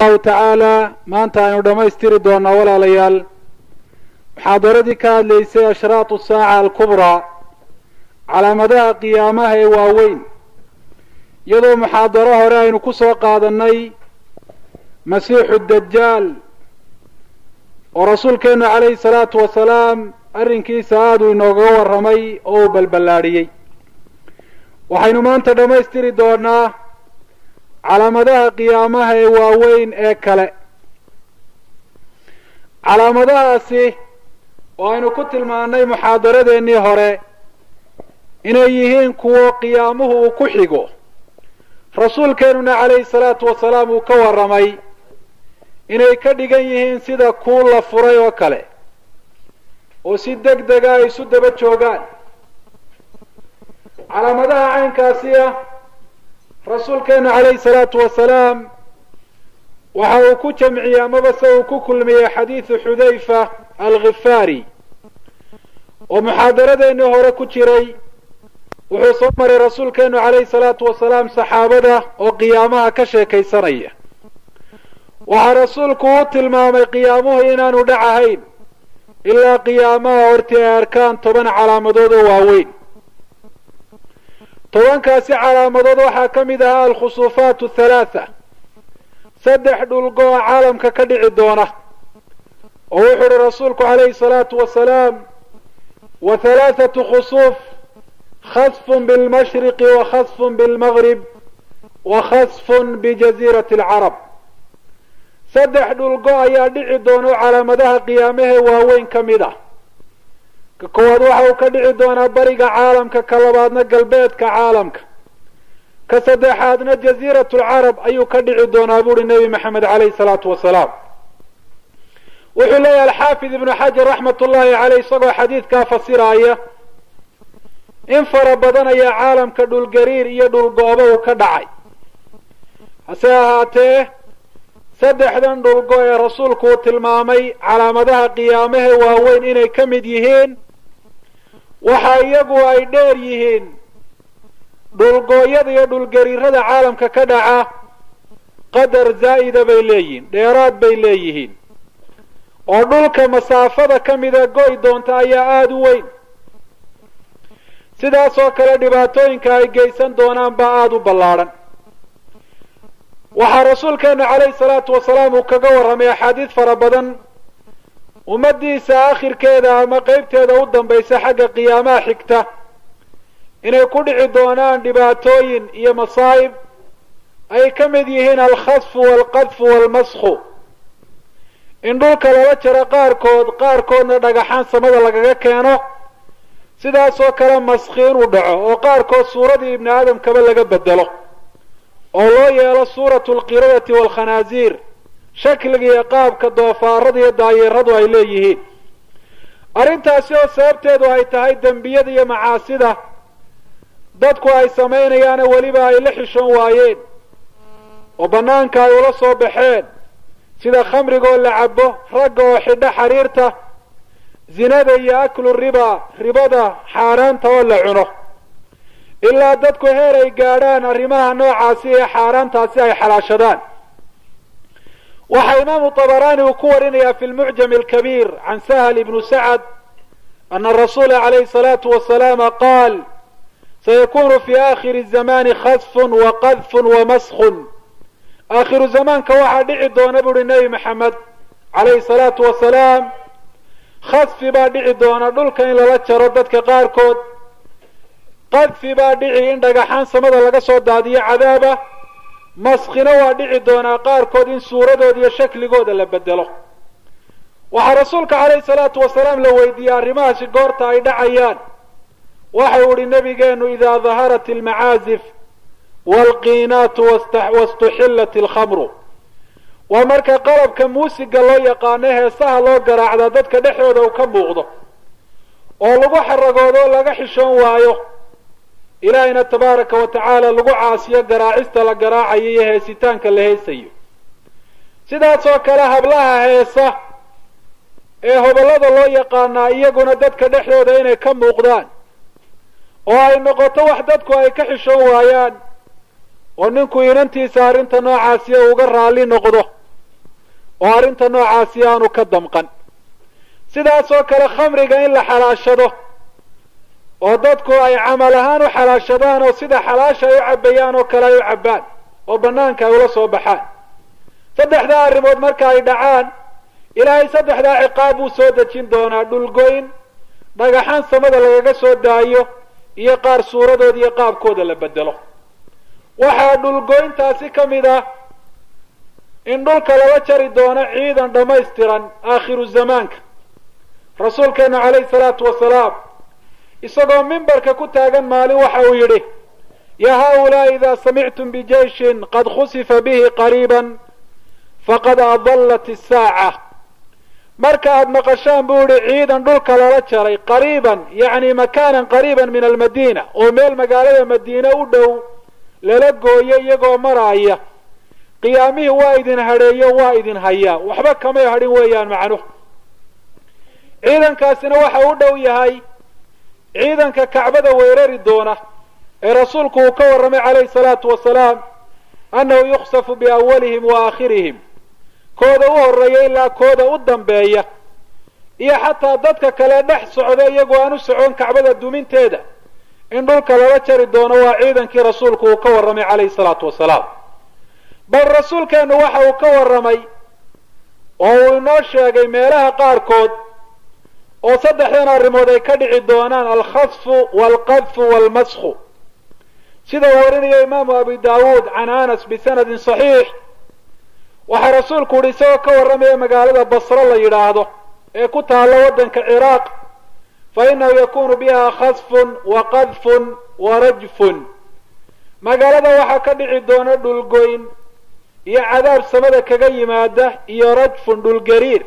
الله تعالى ما أنت أن دميستري دون ولا ليال محاضرتي كانت ليس أشراط الساعة الكبرى على مدى قيامها واوين يدو محاضرة هراين كسوة قادني مسيح الدجال ورسول كان عليه الصلاة والسلام أرنكي سادو إنه الرمي أو بالبلاريي وحين ما أنت دميستري دورنا على مدى قيامها واوين اكلا على مدى أسي وأنه كنت المعنى محاضرة ديني هراء inay yihiin kuwo qiyaamuhu uu ku xigo rasuulkeenuna calayhi salaatu wasalaam uu ka warramay inay ka dhigan yihiin sida kuul la furay oo kale oo si deg dega ay isu daba joogaan calaamadaha caynkaasi ah rasuulkeenu calayhi salaatu wasalaam waxa uu ku jamciyey amaba se uu ku kulmiyey xadiidu xudayfa alghifaari oo muxaadaradeennii hore ku jiray wuxuu soo maray rasuulkeenu calayhi salaatu wasalaam saxaabada oo qiyaamaha ka sheekaysanaya waxaa rasuulku u tilmaamay qiyaamuhu inaanu dhacahayn ilaa qiyaamaha hortii ay arkaan 10 calaamadood oo waaweyn 10kaasi calaamadood waxaa ka mid ahaa alkhusuufaat athalaatha 3 dhulgo caalamka ka dhici doona oo wuxuu yidhi rasuulku calayhi salaatu wasalaam wa 3 khusuuf خسف بالمشرق وخسف بالمغرب وخسف بجزيرة العرب 3 dhulgo ayaa dhici doono calaamadaha qiyaamaha waaweyn ka mid ah ka koowaad waxa uu ka dhici doonaa bariga caalamka ka labaadna galbeedka caalamka ka saddexaadna jasiiratul carab ayuu ka dhici doonaa buuri nebi maxamed calayhi salaatu wasalaam wuxuu leeyahay alxaafid ibnu xajar raxmatullaahi caleyh isagoo xadiidkaa fasiraya in fara badan ayaa caalamka dhulgariir iyo dhulgooba uu ka dhacay hase ahaatee 3 dhulgo ee rasuulku uu tilmaamay calaamadaha qiyaamaha waaweyn inay ka mid yihiin waxa iyagu ay dheer yihiin dhulgooyada iyo dhulgariirada caalamka ka dhaca qadar zaa'ida bay leeyihiin dheeraad bay leeyihiin oo dhulka masaafada ka mida goy doonta ayaa aada u weyn sidaas oo kale dhibaatooyinka ay geysan doonaan baa aada u ballaadhan waxaa rasuulkeenu calayhi salaatu wasalaam uu kaga warramay axaadiis fara badan ummaddiisa aakhirkeeda ama qeybteeda u dambaysa xagga qiyaamaha xigta inay ku dhici doonaan dhibaatooyin iyo masaa'ib ay ka mid yihiin alkhasfu waalqadfu waalmaskhu in dhulka lala jaro qaarkoodna dhagaxaan samada lagaga keeno sidaas oo kale maskhi inuu dhaco oo qaarkood suuradii ibni aadamkaba laga bedelo oo loo yeelo suuratu alqiradati waalkhanaasiir shakliga iyo qaabka doofaarada iyo daayeeradu ay leeyihiin arrintaasi oo sababteedu ay tahay dembiyada iyo macaasida dadku ay samaynayaana weliba ay la xishoon waayeen oo bannaanka ay ula soo baxeen sida khamrigoo la cabo ragga oo xidho xariirta zinada iyo aklu ribada xaaraanta oo la cuno ilaa dadku heer ay gaadhaan arrimaha noocaasi ee xaaraantaasi ay xalaashadaan waxaa imaamu طabaraani uu ku warinayaa fi lmucjam alkabiir can sahal ibnu sacad ana rasuula calayhi الsalaatu wasalaama qaal sayakunu fi aakhiri الzamani khasfun waqadfun wamaskun aakhiru zamaanka waxaa dhici doona buuhi nebi maxamed calayhi الsalaatu wasalaam khasfi baa dhici doona dhulka in lala jaro dadka qaarkood qadfi baa dhici in dhagaxaan samada laga soo daadiyo cadaaba maskhina waa dhici doonaa qaarkood in suuradooda iyo shakligooda la bedelo waxaa rasuulka calayhi salaatu wasalaam la weydiiyey arrimahaasi goorta ay dhacayaan waxa uu ihi nabigeenu idaa daharat almacaazif waalqiinaatu wastuxillat alkhamru waa marka qalabka muusiga loo yaqaano heesaha loo garaacdaa dadka dhexdooda uu ka muuqdo oo lagu xaragoodo oo laga xishoon waayo ilaahayna tabaaraka wa tacaala lagu caasiyo garaacista la garaacayo iyo heesitaanka la heesayo sidaas oo kale hablaha heesa ee hobollada loo yaqaanaa iyaguna dadka dhexdooda inay ka muuqdaan oo ay noqoto wax dadku ay ka xishoon waayaan oo ninku inantiisa arrinta noocaasiya uga raalli noqdo oo arrinta noocaasi aanu ka damqan. sidaas oo kale khamriga in la xalaashado oo dadku ay camal ahaan u xalaashadaan oo sida xalaasha ay u cabbayaan oo kale ay u cabbaan oo bannaanka ay ula soo baxaan. saddexdaa arrimood marka ay dhacaan ilaahay saddexdaa ciqaab buu soo dejin doonaa: dhulgoyn, dhagaxaan samada lagaga soo daayo, iyo qaar suuradooda iyo qaabkooda la bedelo. waxaa dhulgoyntaasi ka mid ah in dhulka laga jari doono ciidan dhammaystiran aakhiru zamaanka. rasuulkeenu calayhi salaatu wasalaam isagoo mimbarka ku taagan maalin waxa uu yidhi: yaa haulaa'i idaa samictum bijeyshin qad khusifa bihi qariiban faqad adallat isaaca. marka aada maqashaan buu yihi ciidan dhulka lala jaray qariiban, yacni makaanan qariiban min almadiina, oo meel magaalada madiine u dhow lala gooyo iyagoo maraaya, qiyaamihii waa idin hadheeyo waa idin hayaa, waxba kamay hadhin weeyaan macnuhu. ciidankaasina waxa u dhow yahay ciidanka kacbada weerari doona ee rasuulku uu ka warramay calayhi salaatu wasalaam annahu yukhsafu biawalihim wa aakhirihim, kooda u horeeya ilaa kooda u dambeeya, iyo xataa dadka kale dhex socda iyagoo aan u socon kacbada duminteeda in dhulka lala jari doono. waa ciidankii rasuulku uu ka warramay calayhi salaatu wasalaam. bal rasuulkeenu waxa uu ka warramay oo uu inoo sheegay meelaha qaarkood oo saddexdan arrimood ay ka dhici doonaan: alkhasfu waalqadfu waalmasku. sida uu warinayo imaamu abi daawuud can anas bisanadin saxiix, waxaa rasuulku uhi isagoo ka warramaya magaalada basro la yidhaahdo ee ku taalla waddanka ciraaq: fa innahu yakunu biha khasfun wa qadfun wa rajfun. magaalada waxaa ka dhici doona dhulgoyn iyo cadaab samada kaga yimaada, iyo rajfun dhulgariir.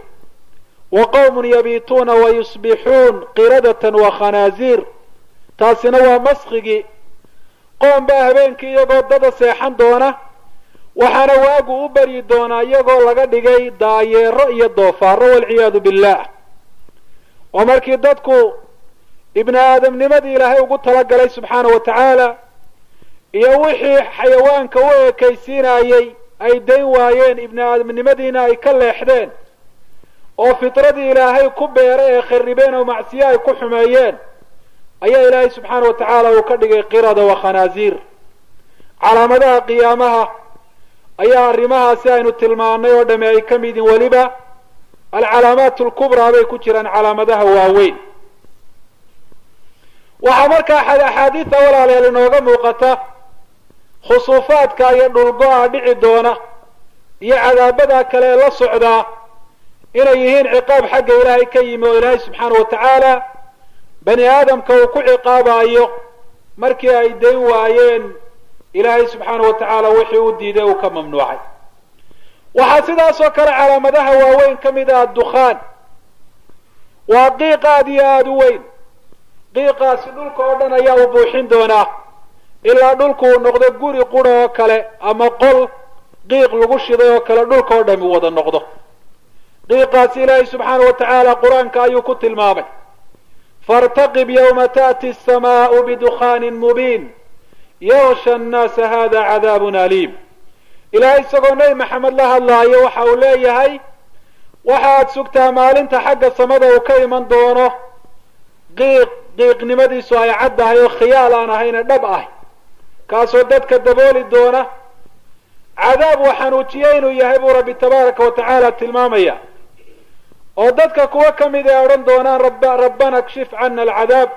wa qowmun yabiituuna wa yusbixuun qiradatan wa khanaaziir. taasina waa maskigii. qoom baa habeenkii iyagoo dada seexan doona, waxaana waagu u baryi doonaa iyagoo laga dhigay daayeero iyo doofaaro, walciyaadu billah. oo markii dadku ibni aadamnimadii ilaahay ugu talagalay subxaana wa tacaala iyo wixii xayawaanka u ekaysiinayey ay dayn waayeen, ibni aadamnimadiina ay ka leexdeen, oo fitradii ilaahay ku beeray ee kharibeen oo macsiye ay ku xumeeyeen, ayaa ilaahay subxaana wa tacaala uu ka dhigay qirada wa khanaaziir. calaamadaha qiyaamaha ayaa arrimahaasi aynu tilmaanay oo dhamme ay ka mid yihiin. weliba alcalaamaat alkubraa bay ku jiraan, calaamadaha waaweyn. waxaa markaa axaadiida walaalayaal inooga muuqata khusuufaadka iyo dhulgo-a dhici doona iyo cadaabadaa kale ee la socdaa inay yihiin ciqaab xagga ilaahay ka yimi, oo ilaahay subxaana wa tacaala bani aadamka uu ku ciqaabayo markii ay dayn waayeen ilaahay subxaana wa tacaala wixii u diiday uu ka mamnuucay. waxaa sidaas oo kale calaamadaha waaweyn ka mid ah addukhaan. waa qiiq aada iyo aada u weyn. qiiqaasi dhulka oo dhan ayaa u buuxin doonaa ilaa dhulku uu noqdo guri qura oo kale ama qol qiiq lagu shiday oo kale dhulka oo dhami wada noqdo. qiiqaasi ilaahay subxaana wa tacaala qur-aanka ayuu ku tilmaamay: faartaqib yawma ta'ti asamaau bidukhaanin mubiin yaghsha annaasa hada cadaabun aliim. ilaahay isagoo nebi maxamed la hadlaayo waxa uu leeyahay: waxaad sugtaa maalinta xagga samada uu ka iman doono qiiqnimadiisu ay caddahay oo khiyaal aan ahayne dhab ah, kaasoo dadka dabooli doona. cadaab uu xanuujiye inuu yahay buu rabbi tabaaraka wa tacaala tilmaamaya, oo dadka kuwa ka mid ay odhan doonaan rabbana kshif cana alcadaab,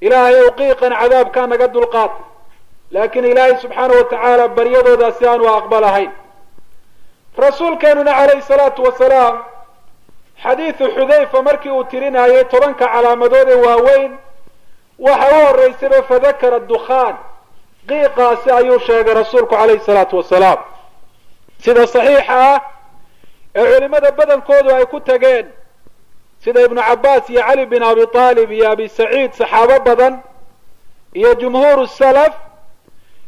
ilaahay ow qiiqan cadaabkaa naga dulqaad. laakiin ilaahay subxaana wa tacaala baryadoodaasi aanu aqbalahayn. rasuulkeenuna calayhi salaatu wasalaam xadiidu xudayfa markii uu tirinayay 10 calaamadood ee waaweyn waxa u horeysayba fadakara dukhaan. qiiqaasi ayuu sheegay rasuulku calayhi salaatu wasalaam. sida saxiixa ah ee culimada badankoodu ay ku tageen, sida ibnu cabbaas iyo cali bin abi aalib iyo abi saciid, saxaabo badan iyo jumhuuru salaf,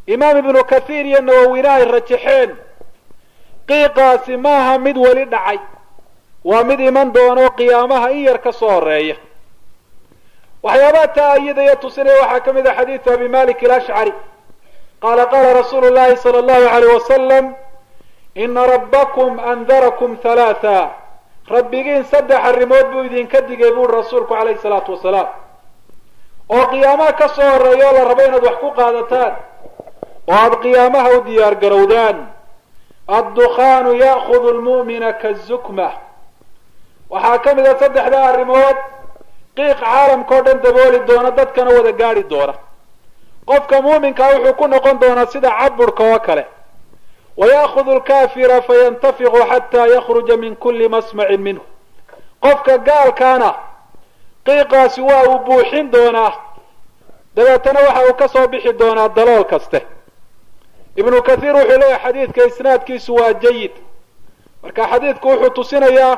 imaam ibnu kathiir iyo nawowina ay rajaxeen, qiiqaasi maaha mid weli dhacay, waa mid iman doono qiyaamaha in yar ka soo horeeya. waxyaabaha taayidaya tusinaya waxaa ka mid ah xadiidu abi malik alashcari qaala qaala rasuulu llahi sala allahu alayh wasalam: ina rabbakum andarakum halaatha rabbigiin saddex arrimood buu idinka digay buuri rasuulku calayhi salaatu wasalaam oo qiyaamaha ka soo horreeya oo la rabo inaad wax ku qaadataan oo aada qiyaamaha u diyaar garowdaan addukhaanu ya'khudu almu'mina kazukma waxaa ka mid a saddexdaa arrimood qiiq caalamka oo dhan dabooli doona dadkana wada gaadhi doona qofka muuminkaa wuxuu ku noqon doonaa sida caburka oo kale waya'khudu alkaafira fayantafiqu xataa yakhruja min kulli masmacin minhu qofka gaalkaana qiiqaasi waa uu buuxin doonaa dabeetana waxa uu ka soo bixi doonaa dalool kaste ibnu kathiir wuxuu leeyahay xadiidka isnaadkiisu waa jayid marka xadiidku wuxuu tusinayaa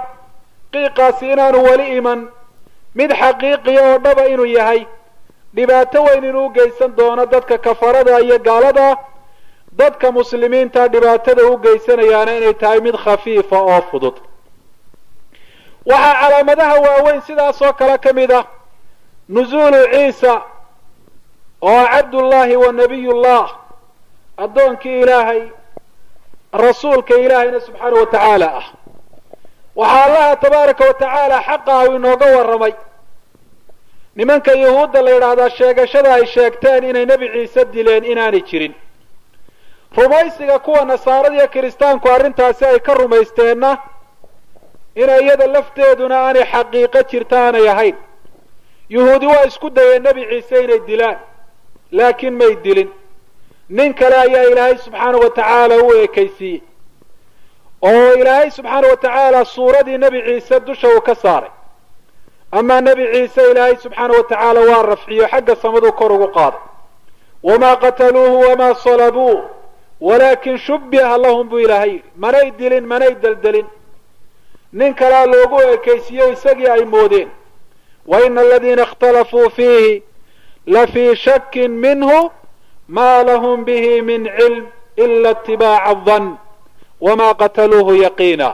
qiiqaasi inaanu weli iman mid xaqiiqiya oo dhaba inuu yahay dhibaato weyn inuu geysan doono dadka kafarada iyo gaalada dadka muslimiinta dhibaatada u geysanayaana inay tahay mid khafiifa oo fudud waxaa calaamadaha waaweyn sidaas oo kale ka mid ah nuzuulu ciisa oo cabdullaahi wa nabiyullah addoonkii ilaahay rasuulka ilaahayna subxaana wa tacaala ah waxaa allaha tabaaraka wa tacaala xaqa ah uu inooga warramay nimanka yahuudda la yidhaahdaa sheegashada ay sheegteen inay nebi ciise dileen inaanay jirin rumaysiga kuwa nasaarada iyo kiristaanku arrintaasi ay ka rumaysteenna inay iyada lafteeduna aanay xaqiiqo jirta aanay ahayn yuhuudi waa isku dayeen nebi ciise inay dilaan laakiin may dilin nin kale ayaa ilaahay subxaana wa tacaala u ekaysiiyey oo ilaahay subxaana wa tacaala suuradii nebi ciise dusha uu ka saaray amaa nebi ciise ilaahay subxaana wa tacaala waa rafciyo xagga samaduu kor ugu qaaday wamaa qataluuhu wamaa salabuuh walaakin shubbiha lahum buu ilaahay yidhi manay dilin manay deldelin nin kalea loogu ekaysiiyo isagii ay moodeen wa ina aladiina ikhtalafuu fiihi lafii shakin minhu ma lahum bihi min cilm ila itibaaca adan wamaa qataluuhu yaqiina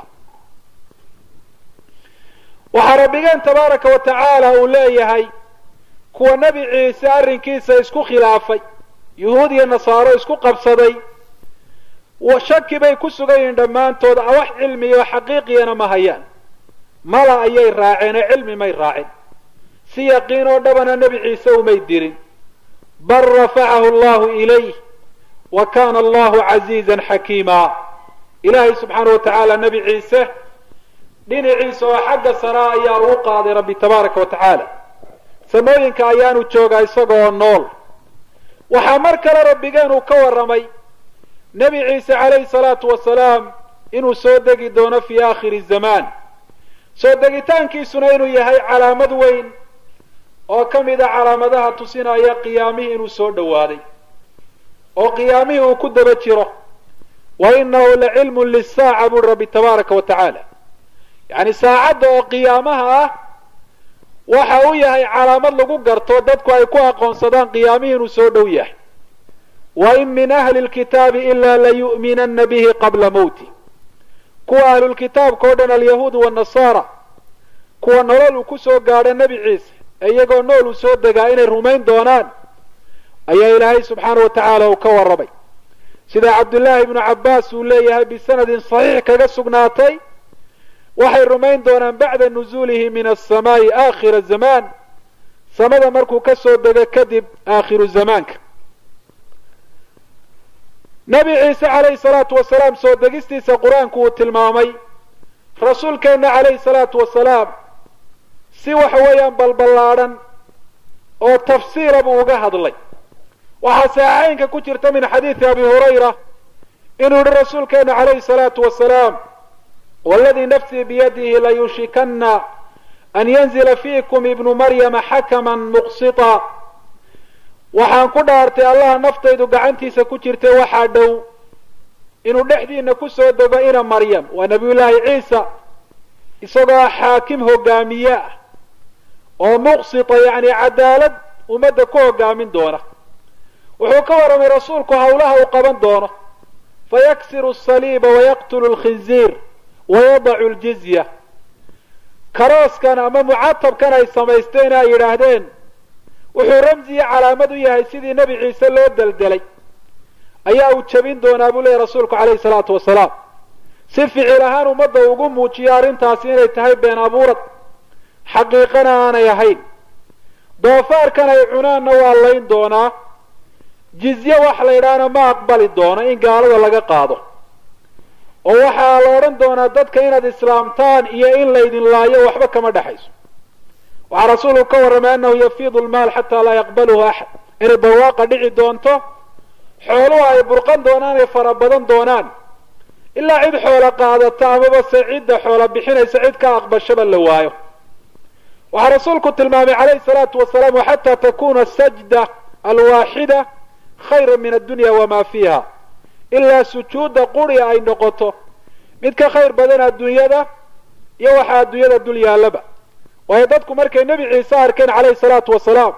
waxaa rabbigeen tabaaraka wa tacaala uu leeyahay kuwa nebi ciise arrinkiisa isku khilaafay yuhuud iyo nasaaro isku qabsaday shaki bay ku sugan yihiin dhammaantood wax cilmiyo xaqiiqiyana ma hayaan mala ayay raaceenoo cilmi may raacin si yaqiin oo dhabana nebi ciise umay dirin bal rafacahu allahu ilayh wa kana allahu casiizan xakiima ilaahay subxaana wa tacaala nebi ciise dhinaciisa oo xagga saraa ayaa ugu qaaday rabbi tabaaraka wa tacaala samooyinka ayaanu joogaa isagoo nool waxaa mar kale rabbigeen uu ka warramay nebi ciise calayhi salaatu wasalaam inuu soo degi doono fii aakhiri zamaan soo degitaankiisuna inuu yahay calaamad weyn oo ka mid a calaamadaha tusinaya qiyaamihii inuu soo dhowaaday oo qiyaamihii uu ku daba jiro wa inahu lacilmun lisaaca buri rabbi tabaaraka wa tacaala yacni saacadda oo qiyaamaha ah waxa uu yahay calaamad lagu garto dadku ay ku aqoonsadaan qiyaamihii inuu soo dhow yahay wain min ahli lkitaabi ilaa layu'minanna bihi qabla mowti kuwa ahlulkitaabka o dhan alyahuud wanasaara kuwa nolol uu ku soo gaadho nebi ciise ee iyagoo nool uu soo degaa inay rumayn doonaan ayaa ilaahay subxaana wa tacaala uu ka warramay sida cabdullaahi ibnu cabbaas uu leeyahay bisanadin saxiix kaga sugnaatay waxay rumayn doonaan bacda nuzuulihi min asamaa'i aakhira zamaan samada markuu ka soo dego kadib aakhiru zamaanka nebi ciise calayhi salaatu wasalaam soo degistiisa qur-aanku uu tilmaamay rasuulkeenna calayhi salaatu wasalaam si waxa weeyaan balballaadhan oo tafsiira buu uga hadlay waxaa saxiixaynka ku jirta min xadiidi abi hurayra inuu yihi rasuulkeenna calayhi salaatu wasalaam waladii nafsii biyadihi layushikana an yanzila fiikum ibnu maryama xakaman muqsita waxaan ku dhaartay allaha naftaydu gacantiisa ku jirtay waxaa dhow inuu dhexdiina ku soo dego ina maryam waa nabiyullaahi ciisa isagoo xaakim hogaamiye ah oo muqsita yacni cadaalad ummadda ku hogaamin doona wuxuu ka warramay rasuulku hawlaha uu qaban doono fayaksiru asaliiba wayaqtulu alkhinziir wayadacu ljizya karooskan ama mucatabkan ay samaysteen ay yidhaahdeen wuxuu ramsiyo calaamad u yahay sidii nebi ciise loo deldelay ayaa uu jebin doonaa buu leeyahy rasuulku calayhi salaatu wasalaam si ficil ahaan ummadda ugu muujiya arrintaasi inay tahay been abuurad xaqiiqana aanay ahayn. doofaarkan ay cunaanna waa layn doonaa, jizye wax la yidhaahna ma aqbali doono in gaalada laga qaado, oo waxaa la odhan doonaa dadka inaad islaamtaan iyo in laydin laayo waxba kama dhexayso. waxaa rasuulku ka warramay annahu yafiidu lmaal xataa laa yaqbaluhu axad, inay barwaaqa dhici doonto, xooluhu ay burqan doonaan ay fara badan doonaan, ilaa cid xoola qaadata amaba se cidda xoola bixinaysa cid ka aqbashaba la waayo. waxaa rasuulku tilmaamay calayhi salaatu wasalaam waxataa takuna sajda alwaaxida khayra min addunya wamaa fiiha, ilaa sujuudda quri ay noqoto mid ka khayr badan adduunyada iyo waxaa adduunyada dul yaallaba. waayo dadku markay nebi ciise arkeen calayhi salaatu wasalaam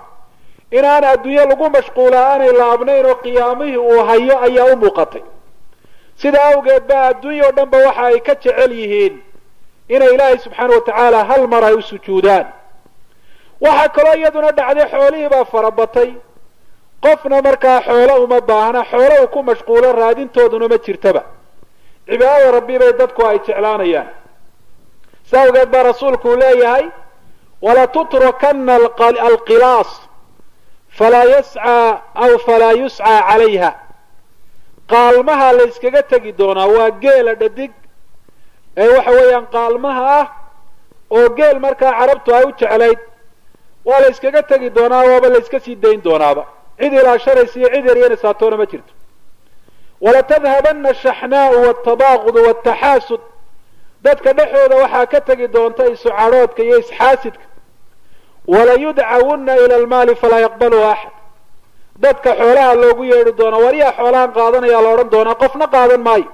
inaan adduunye lagu mashquulaa aanay laabnayn oo qiyaamihii uu hayo ayaa u muuqatay. sidaa awgeed baa adduunya oo dhan ba waxa ay ka jecel yihiin inay ilaahay subxaana watacaala hal mar ay u sujuudaan. waxaa kaloo iyaduna dhacday xoolihii baa farabatay, qofna markaa xoolo uma baahna, xoolo uu ku mashquulo raadintooduna ma jirtaba. cibaadada rabbi bay dadku ay jeclaanayaan. si awgeed baa rasuulku uu leeyahay walatutrakana alqilaas falaa yascaa aw falaa yuscaa calayha. qaalmaha la yskaga tegi doonaa, waa geela dhadig ee waxa weeyaan qaalmaha ah oo geel markaa carabtu ay u jeclayd, waa la yskaga tegi doonaa, waaba la yska sii dayn doonaaba. cid ilaashanaysa iyo cid yaryanaysaa toona ma jirto. walatadhabana ashaxnaau waltabaaqudu waltaxaasud, dadka dhexooda waxaa ka tegi doonta isu cadhoodka iyo isxaasidka. walayudcawunna ila almaali falaa yaqbaluhu axad, dadka xoolaha loogu yeedhi doona, wariyaa xoolahan qaadanayaa la odhan doonaa, qofna qaadan maayo,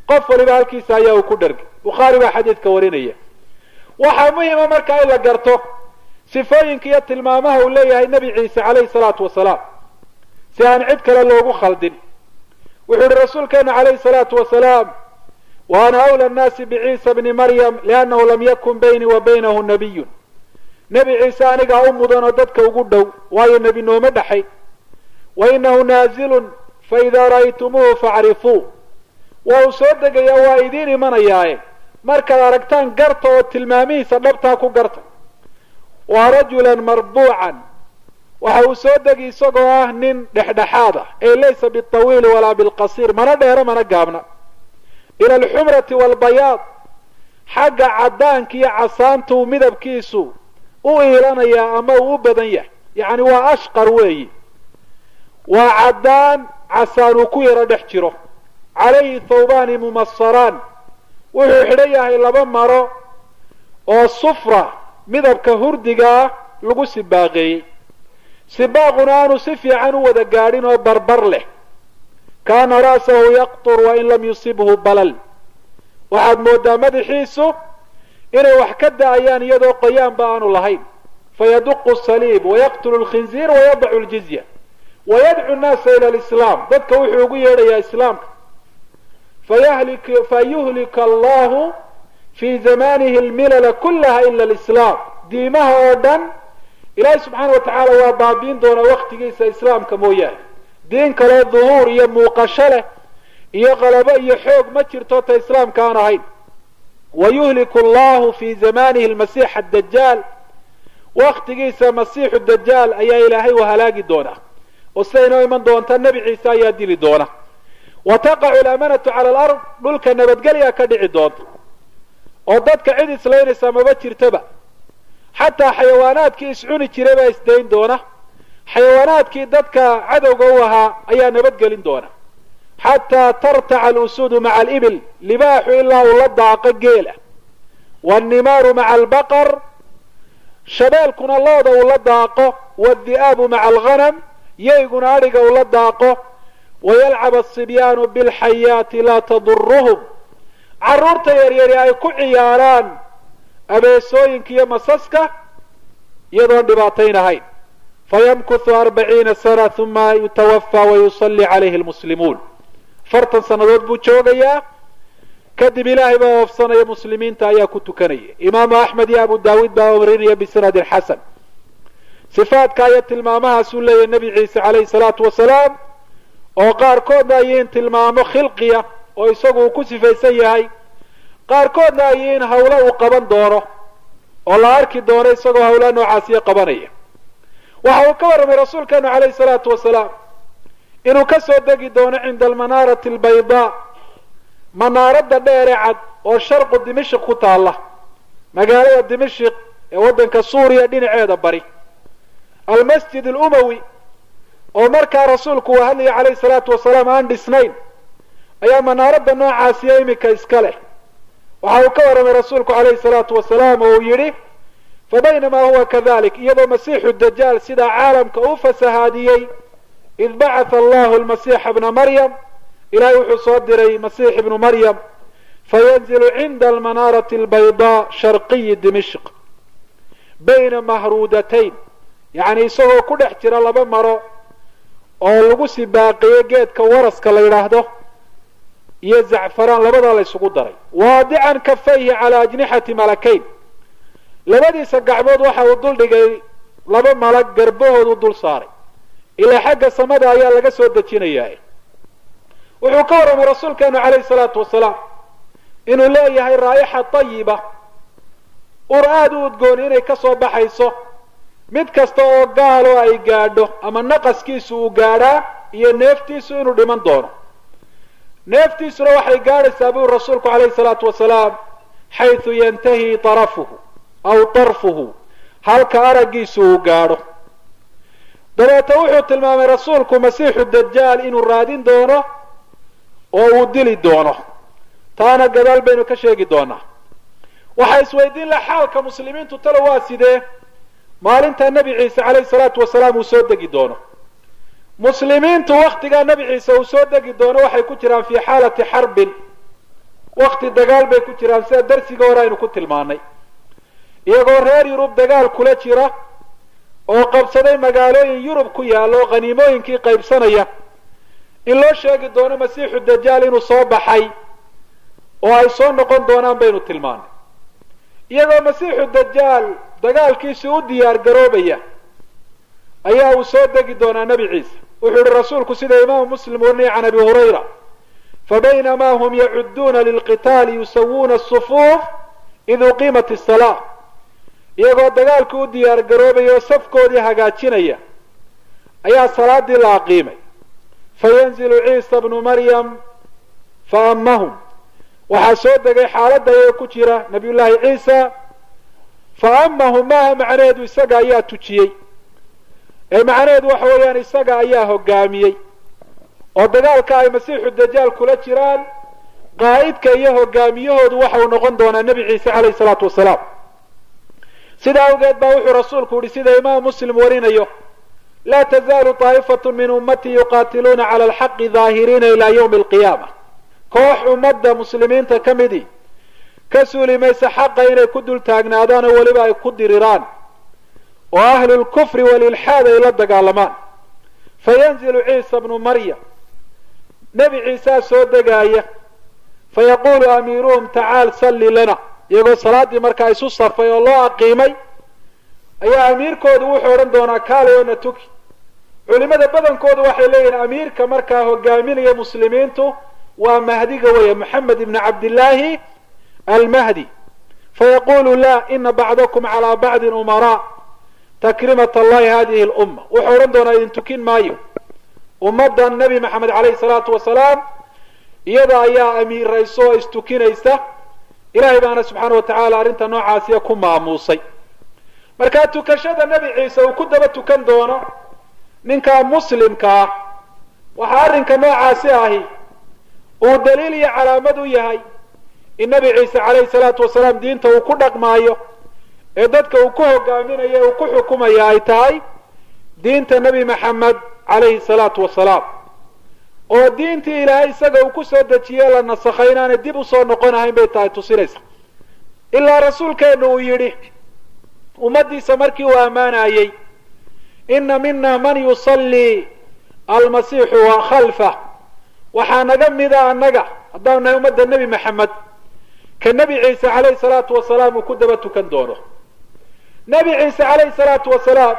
qof waliba halkiisa ayaa uu ku dhargay. bukhaari baa xadiidka warinaya. waxaa muhima markaa in la garto sifooyinka iyo tilmaamaha uu leeyahay nebi ciise calayhi salaatu wasalaam, si aan cid kale loogu khaldin. wuxuu yihi rasuulkeenu calayhi salaatu wasalaam wa ana awla annaasi biciisa bni maryam liannahu lam yakun baynii wa baynahu nabiyun. nebi ciise anigaa u mudan oo dadka ugu dhow, waayo nebi nooma dhexay. wa inahu naazilun faidaa ra'aytumuuhu facrifuu, waa uu soo degaya, waa idiin imanayaaye markaad aragtaan garta oo tilmaamihiisa dhabtaa ku garta. waa rajulan marbuucan, waxa uu soo degi isagoo ah nin dhexdhexaad ah, ee laysa biطawiili walaa bilqasiir, mana dheero mana gaabna. ila alxumrati waalbayaad, xagga caddaanka iyo casaantuu midabkiisu u iilanayaa ama uu u badan yahay, yacni waa ashqar weeyi, waa caddaan casaan uu ku yaro dhex jiro. calayhi thawbaani mumasaraan, wuxuu xidhan yahay laba maro oo sufra midabka hurdigaa lagu sibaaqeeyey. sibaaquna aanu si fiican u wada gaadhin oo barbar leh. kaana ra'sahu yaqtur wain lam yusibhu balal, waxaad moodaa madaxiisu inay wax ka da-ayaan iyadoo qoyaanba aanu lahayn. fayaduqu saliib wayaqtulu lkhinziir wayadacu ljizya wayadcu nnaasa ila lislaam, dadka wuxuu ugu yeedhayaa islaamka. fayuhlika allahu fi zamanihi almilala kullaha ila lislaam, diimaha oo dhan ilaahay subxaana wa tacaala waa baabiin doonaa waktigiisa islaamka mooyaane. diin kaloo duhuur iyo muuqasho leh iyo qalabo iyo xoog ma jirto ta islaamka aan ahayn. wayuhliku allahu fi zamanihi almasiix addajaal, waktigiisa masiixu dajaal ayaa ilaahay u halaagi doonaa, oo siday inoo iman doonta nebi ciise ayaa dili doona. wa taqacu alamanatu cala alard, dhulka nabadgelyaa ka dhici doonta oo dadka cid islaynaysa maba jirtaba. xataa xayawaanaadkii iscuni jiray baa isdayn doona, xayawaanaadkii dadka cadowga u ahaa ayaa nabadgelin doona. xataa tartaca alusuudu maca alibil, libaaxu ilaa uu la daaqo geela. wannimaaru maca albaqar, shabeelkuna looda uu la daaqo. wadi'aabu maca alghanam, yayguna adhiga uu la daaqo. wayalcab asibyaanu bilxayaati laa taduruhum, carruurta yaryari ay ku ciyaaraan abeesooyinka iyo masaska iyadoon dhibaatayn ahayn. fayamkuthu 40 sana uma yutawafaa wayusalli calayhi lmuslimuun, 40 sannadood buu joogayaa, kadib ilaahay baa oofsanaya, muslimiinta ayaa ku tukanaya. imaamu axmed iyo abu daawuud baa warinaya bisanadin xasan. sifaadka iyo tilmaamahaasuu leeyahay nebi ciise calayhi salaatu wasalaam, oo qaarkoodna ayiin tilmaamo khilqiya oo isagu uu ku sifaysan yahay, qaarkoodna ay yihiin hawlo uu qaban doono oo la arki doono isagoo hawlaa noocaasiya qabanaya. waxa uu ka warramay rasuulkeenu calayhi salaatu wasalaam inuu ka soo degi doono cinda almanaarati albaydaa, manaaradda dheere cad oo sharqu dimashik ku taalla, magaalada dimashik ee waddanka suuriya dhinaceeda bari. almasjid alumawi oo markaa rasuulku uu hadlaya calayhi salaatu wasalaam aan dhisnayn ayaa manaaradda noocaasiya iminka iska leh. waxa uu ka warramay rasuulku calayhi salaatu wasalaam oo uu yidhi fabaynamaa huwa kadalik, iyadoo masiixu dajaal sidaa caalamka uu fasahaadiyey, id bacatha allahu almasiixa bna maryam, ilaahay wuxuu soo diray masiix ibnu maryam, fayanzilu cinda almanaarati albaydaa sharqiyi dimishq bayna mahruudatayn, yacni isagoo ku dhex jira laba maro oo lagu sibaaqiyey geedka waraska la yidhaahdo iyo zacfaraan, labadaa la ysugu daray. waadican kafayhi calaa ajnixati malakayn, labadiisa gacmood waxa uu dul dhigay laba malag garbahoodu dul saaray, ilaa xagga samada ayaa laga soo dejinayaa. wuxuu ka warramay rasuulkeenu calayhi salaatu wasalaam inuu leeyahay raa'ixa tayiba, ur aada u udgoon inay ka soo baxayso mid kasta oo gaalo ay gaadho ama naqaskiisu uu gaadhaa iyo neeftiisu inuu dhiman doono. neeftiisuna waxay gaadhaysaa buu rasuulku calayhi salaatu wasalaam xaysu yantahi tarafuhu aw tarfuhu, halka araggiisu uu gaadho. dabeeta wuxuu tilmaamay rasuulku masiixu dajaal inuu raadin doono oo uu dili doono, taana gadaal baynu ka sheegi doonaa. waxaa isweydiin la xaalka muslimiintu talo waa sidee maalinta nebi ciise calayhi salaatu wasalaam uu soo degi doono. muslimiintu waktigaa nebi ciise uu soo degi doono waxay ku jiraan fii xaalati xarbin, wakti dagaal bay ku jiraan, sida darsiga hore aynu ku tilmaanay, iyagoo reer yurub dagaal kula jira oo qabsaday magaalooyin yurub ku yaallo khaniimooyinkii qaybsanaya, in loo sheegi doono masiixu dajaal inuu soo baxay oo ay soo noqon doonaan baynu tilmaanay. iyagoo masiixu dajaal dagaalkiisi u diyaar garoobaya ayaa uu soo degi doonaa nebi ciise. wuxuu yihi rasuulku sida imaamu muslim warinaya can abi hurayra, fabaynamaa hum yacuduuna lilqitaali yusawuuna asufuuf id uqiimat isalaa, iyagoo dagaalkii u diyaar garoobaya oo safkoodii hagaajinaya ayaa salaadii la aqiimay. fayanzilu ciisa bnu maryam faamahum, waxaa soo degay xaaladda ayaga ku jira nabiyullaahi ciisa, faamahum maaha macnaheedu isaga ayaa tujiyey, ee macnaheedu waxa weeyaan isaga ayaa hogaamiyey. oo dagaalka ay masiixu dajaal kula jiraan qaa'idka iyo hogaamiyahoodu waxa uu noqon doonaa nebi ciise calayhi salaatu wasalaam. sidaa awgeed baa wuxuu rasuulku yihi sida imaamu muslim warinayo, laa tazaalu taa'ifatu min ummatii yuqaatiluuna cala alxaqi daahiriina ilaa yawmi alqiyaama, koox ummadda muslimiinta ka midii ka suuli maysa xaqa inay ku dul taagnaadaan oo weliba ay ku diriraan oo ahlulkufri walilxaad ay la dagaalamaan. fayanzilu ciisa bnu maryam, nebi ciisaa soo degaaya, fayaquulu amiiruhum tacaal salli lana, iyagoo salaaddii markaa isu safay oo loo aqiimay ayaa amiirkoodu wuxuu odhan doonaa kaalay oo na tuki. culimada badankoodu waxay leeyihiin amiirka markaa hogaaminaya muslimiintu waa mahdiga weya, moxamed ibni cabdillaahi almahdi. fayaqulu laa ina bacdakum calaa bacdin umaraa takrimat allahi hadihi lumma, wuxuu odhan doonaa idin tukin maayo, ummaddan nebi maxamed calayhi salaatu wasalaam iyada ayaa amiirayso oo istukinaysa. ilahay baana subxaana wa tacaala arrinta noocaasiya ku maamuusay. markaa tukashada nebi ciise uu ku daba tukan doono ninka muslimka ah, waxaa arrinka noocaasi ahi uu daliil iyo calaamad u yahay in nebi ciise calayhi salaatu wasalaam diinta uu ku dhaqmaayo ee dadka uu ku hogaaminayo uu ku xukumaya ay tahay diinta nebi maxamed calayhi salaatu wasalaam, oo diintii ilaahay isaga uu ku soo dejiye la nasakhay inaanay dib usoo noqon ahayn bay tahay tusinaysa. ilaa rasuulkeenu uu yidhi ummaddiisa markii uu ammaanayey, ina mina man yusallii almasiixu wa khalfah, waxaa naga mida annaga haddaanu nahay ummadda nebi maxamed ka nebi ciise calayhi salaatu wasalaam uu ku daba tukan doono. nebi ciise calayhi salaatu wasalaam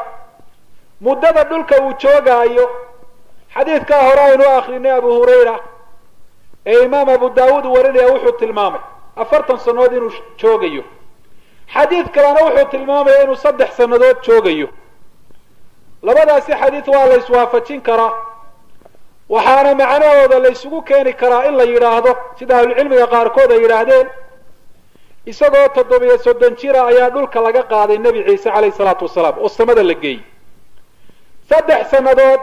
muddada dhulka uu joogaayo, xadiidkaa hore aynu akrinay abu hurayra ee imaam abu daawuud warinaya wuxuu tilmaamay afartan sannadood inuu joogayo. xadiid kalena wuxuu tilmaamaya inuu 3 sannadood joogayo. labadaasi xadiid waa la iswaafajin karaa, waxaana macnahooda la isugu keeni karaa in la yidhaahdo sida ahlucilmiga qaarkood ay yidhaahdeen isagoo 7 jira ayaa dhulka laga qaaday nebi ciise calayhi salaatu wasalaam oo samada la geeyey. 3 sannadood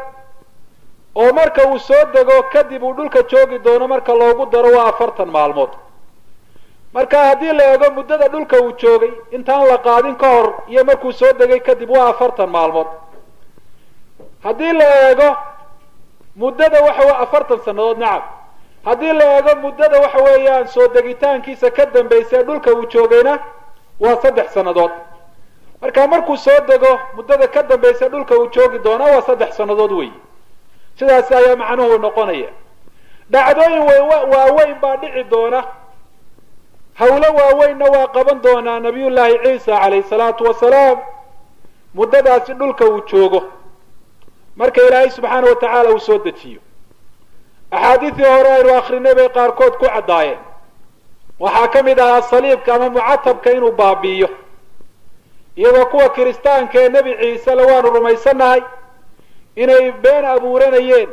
oo marka uu soo dego kadib uu dhulka joogi doono marka loogu daro waa 40 maalmood. marka haddii la eego muddada dhulka uu joogay intaan la qaadin ka hor iyo markuu soo degay kadib waa 40 maalmood. haddii la eego muddada waxa waa 40 sannadood nacam. haddii la eego muddada waxa weeyaan soo degitaankiisa ka dambaysay dhulka uu joogayna waa 3 sannadood. marka markuu soo dego muddada ka dambaysa dhulka uu joogi doona waa 3 sannadood wey. sidaas ayaa macnuhu noqonaya. dhacdooyin waaweyn baa dhici doona, hawlo waaweynna waa qaban doonaa nabiyullaahi ciisa calayhi salaatu wasalaam muddadaasi dhulka uu joogo marka ilaahay subxaana wa tacaala uu soo dejiyo. axaadiisii hore aynu akrinay bay qaarkood ku caddaayeen. waxaa ka mid ahaa saliibka ama mucatabka inuu baabi'iyo, iyadoo kuwa kiristaanka ee nebi ciise le waanu rumaysannahay inay been abuuranayeen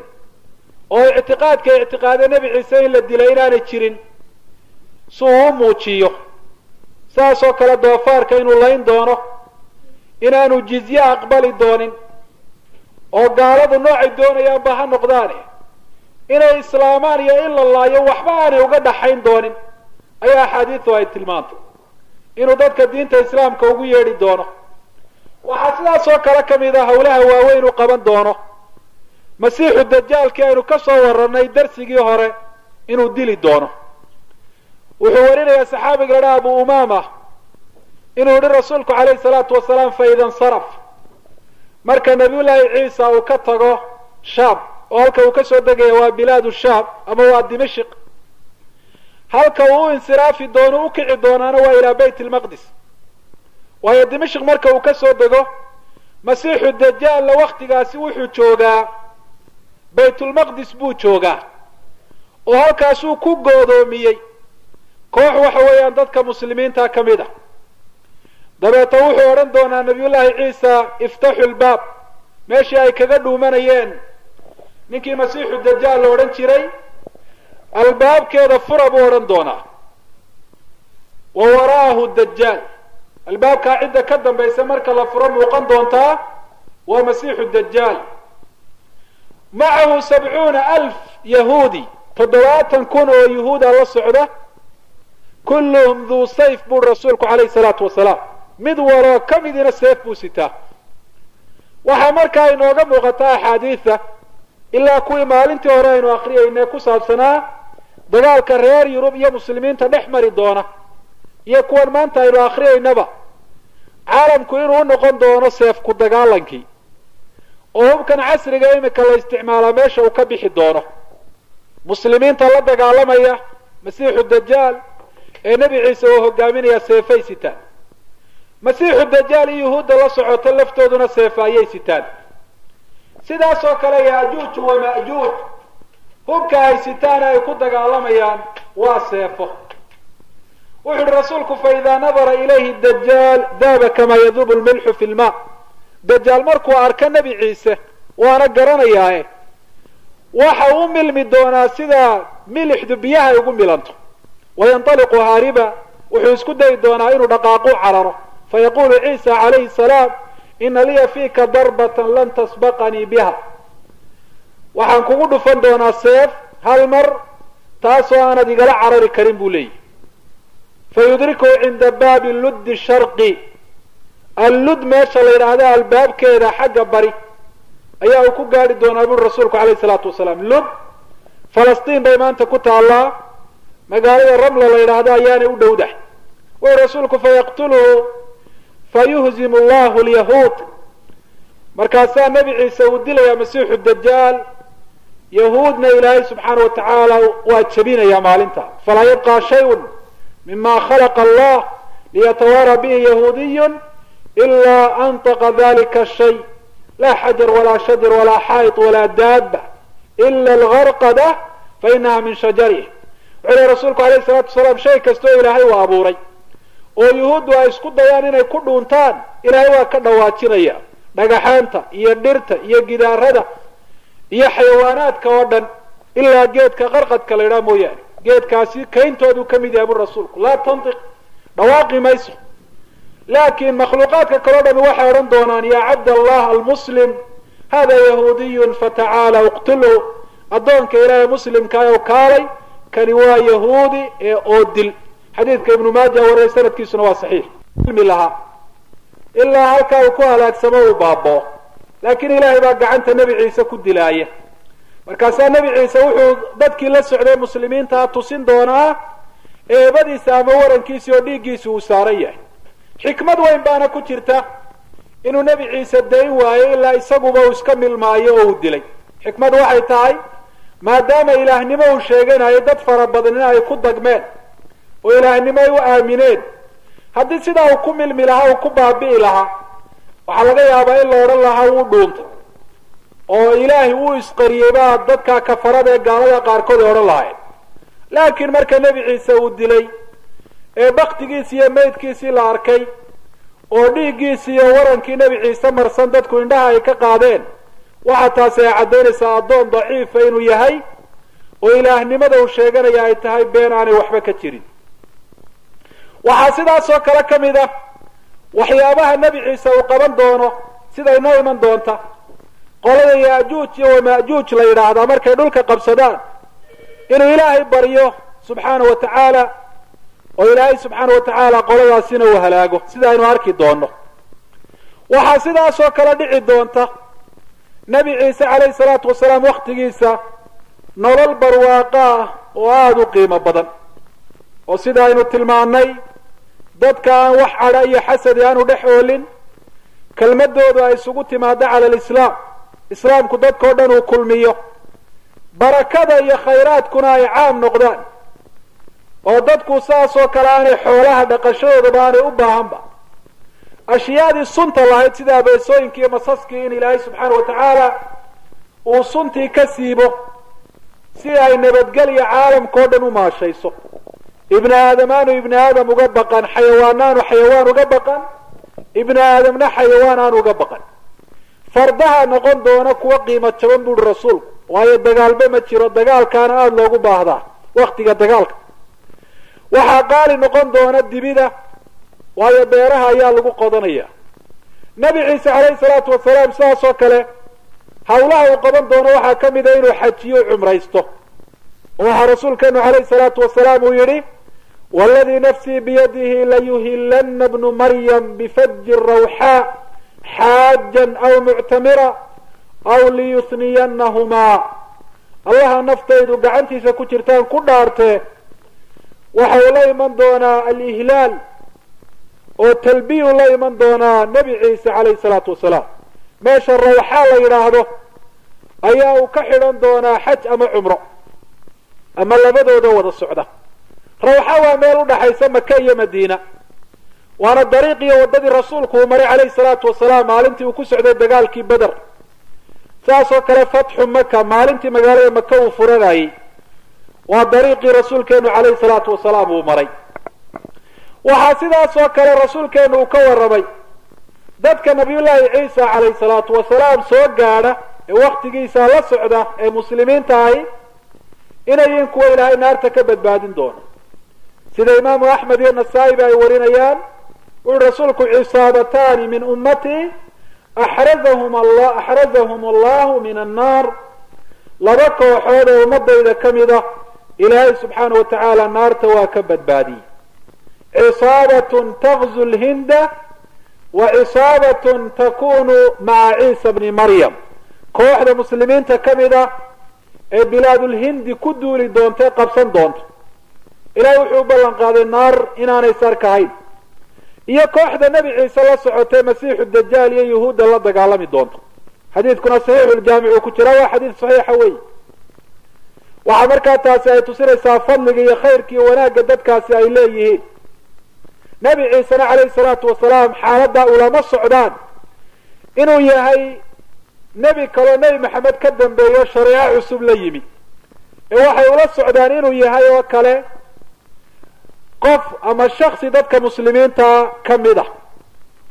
oo ictiqaadka ictiqaade nebi ciise in la dilay inaanay jirin si uu u muujiyo. saasoo kale doofaarka inuu layn doono, inaanu jizye aqbali doonin, oo gaaladu noocay doonayaanba ha noqdaane inay islaamaan iyo in la laayo waxba aanay uga dhaxayn doonin ayaa axaadiistu ay tilmaantay. inuu dadka diinta islaamka ugu yeedhi doono. waxaa sidaasoo kale ka mid ah hawlaha waaweyn uu qaban doono masiixu dajaalkii aynu ka soo warranay darsigii hore inuu dili doono. wuxuu warinayaa saxaabiga ladhaha abu umaama inuu yihi rasuulku calayhi salaatu wasalaam faida nsaraf, marka nabiyullaahi ciisa uu ka tago shaam oo halka uu ka soo degaya waa bilaadu shaam ama waa dimashq, halka uu u insiraafi doono u kici doonaana waa ilaa bayt lmaqdis. waayo dimashq marka uu ka soo dego masiixu dajaalla waktigaasi wuxuu joogaa baytulmaqdis buu joogaa, oo halkaasuu ku goodoomiyey koox waxa weeyaan dadka muslimiinta ka mid ah. dabeeta wuxuu odhan doonaa nabiyullaahi ciisa iftaxu lbaab, meeshii ay kaga dhuumanayeen ninkii masiixu dajaal la odhan jiray albaabkeeda fura buu odhan doonaa. wa waraahu dajaal, albaabkaa cidda ka dambaysa marka la furo muuqan doontaa waa masiixu dajaal. macahu 70,000 yahuudi, 70,000 oo yahuuda la socda, kulluhum duu sayf buu rasuulku calayhi salaatu wasalaam, mid waloo ka midina seef buu sitaa. waxaa markaa inooga muuqataa axaadiida ilaa kuwii maalintii hore aynu akriyaynay ku saabsanaa dagaalka reer yurub iyo muslimiinta dhex mari doona iyo kuwan maanta aynu akriyaynaba, caalamku inuu u noqon doono seef ku dagaalankii, oo hubkan casriga imika la isticmaalaa meesha uu ka bixi doono. muslimiinta la dagaalamaya masiixu dajaal ee nebi ciise uu hogaaminaya seefay sitaan. masiixu dajaal iyo yahuudda la socota laftooduna seefa ayay sitaan. sidaasoo kale yaajuuj wa maajuuj hubka ay sitaan ay ku dagaalamayaan waa seefo. wuxu uhi rasuulku faidaa nadara ilayhi dajaal daaba kamaa yaduubu lmilxu fi lmaa. dajaal markuu arko nebi ciise waana garanayaae waxa uu milmi doonaa sida milixdu biyaha ay ugu milanto. wayanطaliqu haariba, wuxuu isku dayi doonaa inuu dhaqaaqu cararo. fayaqulu ciisa calayhi salaam ina liya fiika darbatan lan tasbaqanii biha, waxaan kugu dhufan doonaa seef hal mar taasoo aanad igala carari karin buu leeyahy. fayudrikuhu cinda baabi luddi sharqi, allud meesha la yidhaahda albaabkeeda xagga bari ayaa uu ku gaari doonaa buri rasuulku calayhi salaatu wasalaam. lud falastiin bay maanta ku taallaa, magaalada ramla la yidhaahdo ayaanay u dhowdahay. wuxuu rasuulku fayaqtuluhu fayuhzimu allahu lyahuud, markaasaa nebi ciise uu dilayaa masiixu dajaal, yahuudna ilaahay subxaana wa tacaala waa jebinayaa maalinta. falaa yabqa shayun mima khalaqa allah liyatawaara bihi yahuudiyun ilaa antaqa dalika shay, laa xajar walaa shajar walaa xaa'id walaa daaba ila algarqada fainaha min shajarih. wuxuu rasuulku alayhi salaatu wasalaam shay kastoo ilaahay uu abuuray oo yuhuuddu ay isku dayaan inay ku dhuuntaan ilaahay waa ka dhawaajinaya dhagaxaanta iyo dhirta iyo gidaarada iyo xayawaanaadka oo dhan ilaa geedka qarqadka la yidhaha mooyaane geedkaasi kayntoodu ka mid yahay buu rasuulku laa tantiq dhawaaqi mayso laakiin makhluuqaadka kaloo dhami waxay odhan doonaan yaa cabd allah almuslim hada yahuudiyun fatacaala uqtulhu addoonka ilaahay muslimkaayow kaalay kani waa yahuudi ee oo dil xadiidka ibnu maaja wariyay sanadkiisuna waa saxiix ilmi lahaa ilaa halkaa uu ku halaagsamo uu baaboo laakiin ilaahay baa gacanta nebi ciise ku dilaaya markaasaa nebi ciise wuxuu dadkii la socday muslimiintaa tusin doonaa eebadiisa ama warankiisi oo dhiiggiisi uu saaran yahay xikmad weyn baana ku jirta inuu nebi ciise dayn waayo ilaa isaguba uu iska milmaayo oo uu dilay xikmad waxay tahay maadaama ilaahnimo uu sheeganayo dad fara badan in ay ku dagmeen oo ilaahnimo ay u aamineen haddii sidaa uu ku milmi lahaa uu ku baabi'i lahaa waxaa laga yaabaa in la odhan lahaa wuu dhuuntay oo ilaahay wuu isqariyey baa dadka kafarada ee gaalada qaarkood ay odhan lahayn laakiin marka nebi ciise uu dilay ee baktigiisi iyo maydkiisii la arkay oo dhiiggiisii iyo warankii nebi ciise marsan dadku indhaha ay ka qaadeen waxa taasi ay caddaynaysaa addoon daciifa inuu yahay oo ilaahnimada uu sheeganaya ay tahay been aanay waxba ka jirin waxaa sidaas oo kale ka mid ah waxyaabaha nebi ciise uu qaban doono siday noo iman doonta qolada yaajuuj iyo wamaajuuj la yidhaahdaa markay dhulka qabsadaan inuu ilaahay baryo subxaana wa tacaala oo ilaahay subxaana wa tacaala qoladaasina uu halaago sida aynu arki doono waxaa sidaas oo kale dhici doonta nebi ciise calayhi salaatu wasalaam waktigiisa nolol barwaaqo ah oo aada u qiimo badan oo sida aynu tilmaannay dadka aan wax cadha iyo xasadi aanu dhex oolin kelmadoodu ay isugu timaado cala alislaam islaamku dadkao dhan uu kulmiyo barakada iyo khayraadkuna ay caam noqdaan oo dadku saas oo kale aanay xoolaha dhaqashadoodaba aanay u baahanba ashyaadii sunta lahayd sida abeesooyinkii iyo masaskii in ilaahay subxaana wa tacaala uu suntii ka siibo si ay nabadgelya caalamkao dhan u maashayso ibni aadam aanu ibni aadam uga baqan xayawaanaanu xayawaan uga baqan ibni aadamna xayawaan aanu uga baqan fardaha noqon doona kuwa qiimo jaban buuhi rasuulku waayo dagaalba ma jiro dagaalkaana aada loogu baahdaa waktiga dagaalka waxaa qaali noqon doona dibida waayo beeraha ayaa lagu qodanaya nebi ciise calayhi salaatu wasalaam sidaas oo kale hawlaha uu qaban doono waxaa ka mid a inuu xajiyo cumraysto waxaa rasuulkeenu calayhi salaatu wasalaam uu yidhi waladii nafsii biyadihi layuhilana bnu maryam bifaji rawxaa xaajan aw muctamira aw liyusniyanahumaa allaha naftaydu gacantiisa ku jirtaan ku dhaartee waxa uu la iman doonaa alihlaal oo talbiyu la iman doonaa nebi ciise calayhi salaatu wasalaam meesha rawxaa la yidhaahdo ayaa uu ka xidhan doonaa xaj ama cumro ama labadooda wada socda rawxa waa meel u dhaxaysa maka iyo madiina waana dariiqiyo waddadii rasuulku uu maray calayhi salaatu wasalaam maalintii uu ku socday dagaalkii beder saas oo kale fatxu maka maalintii magaalada maka uu furanayey waa dariiqii rasuulkeenu calayhi salaatu wasalaam uu maray waxaa sidaas oo kale rasuulkeenu uu ka warramay dadka nabiyullaahi ciisa calayhi salaatu wasalaam soo gaadha ee waktigiisa la socda ee muslimiinta ahi inay yihiin kuwa ilaahay naarta ka badbaadin doono sida imaamu axmed iyo nasaa-i ba ay warinayaan wuxu rasuulku cisaabataani min ummatii axrazahum allahu min annaar laba kooxood ee ummadayda ka mid ah ilaahay subxaana wa tacaala naarta waa ka badbaadiyey cisaabatun tagzu lhinda wa cisaabatun takunu maca ciisa bni maryam kooxda muslimiinta ka mid ah ee bilaadulhindi ku duuli doonta qabsan doonto ilahay wuxuu u ballan qaaday naar inaanay sarkahayn iyo kooxda nebi ciise la socotay masiixu dajaal iyo yuhuudda la dagaalami doonto xadiidkuna saxiixuljaamic uu ku jira waa xadiid saxiixa wey waxaa markaa taasi ay tusinaysaa fadliga iyo khayrka iyo wanaagga dadkaasi ay leeyihiin nebi ciisena calayhi salaatu wasalaam xaaladdaa ulama socdaan inuu yahay nebi kaloo nebi maxamed ka dambeeyo shareeco cusub la yimi waxay ula socdaan inuu yahay oo kale qof ama shaksi dadka muslimiinta ka mid ah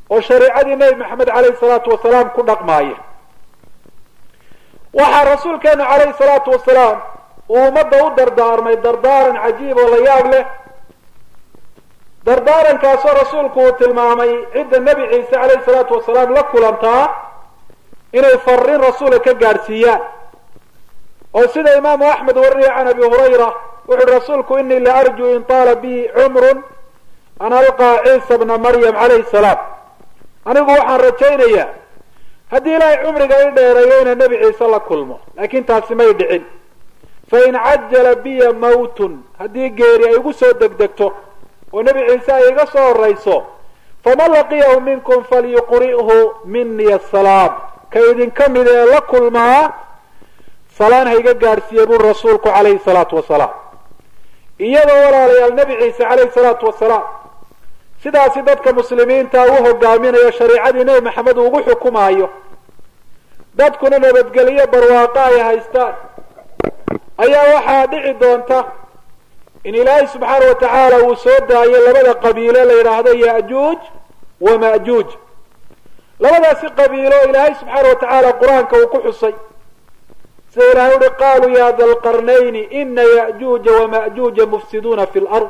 oo shariicadii nebi maxamed calayhi salaatu wasalaam ku dhaqmaaya. waxaa rasuulkeenu calayhi salaatu wasalaam uu ummadda u dardaarmay dardaaran cajiib oo la yaab leh. dardaarankaasoo rasuulku uu tilmaamay cidda nebi ciise calayhi salaatu wasalaam la kulantaa inay farriin rasuula ka gaadhsiiyaan, oo sida imaamu axmed warinaya can abi hurayra wuxu uhi rasuulku inii la arjuu in taala bi cumrun an alqaa ciisa bna maryam calayhi salaam, anigu waxaan rajaynayaa haddii ilaahay cumriga i dheereeyo inaan nebi ciise la kulmo, laakiin taasi may dhicin. fain cajala biya mawtun, haddii geeri ay igu soo degdegto oo nebi ciise ay iga soo horayso, faman laqiyahu minkum falyuqri'hu mini asalaam, ka idinka mid ee la kulmaa salaan ha iga gaadhsiiye buri rasuulku calayhi salaatu wasalaam. iyadoo walaalayaal nebi ciise calayhi salaatu wasalaam sidaasi dadka muslimiinta u hogaaminayo shariicadii nebi maxamed uu ugu xukumaayo, dadkuna nabadgelyo barwaaqo ay haystaan, ayaa waxaa dhici doonta in ilaahay subxaana wa tacaala uu soo daayo labada qabiilo la yidhaahdo ya'juuj wa ma'juuj. labadaasi qabiilo ilaahay subxaana wa tacaala qur-aanka uu ku xusay, sida ilahay uhi qaaluu ya da lqarnayni ina ya'juuja wama'juuja mufsiduuna fi lard.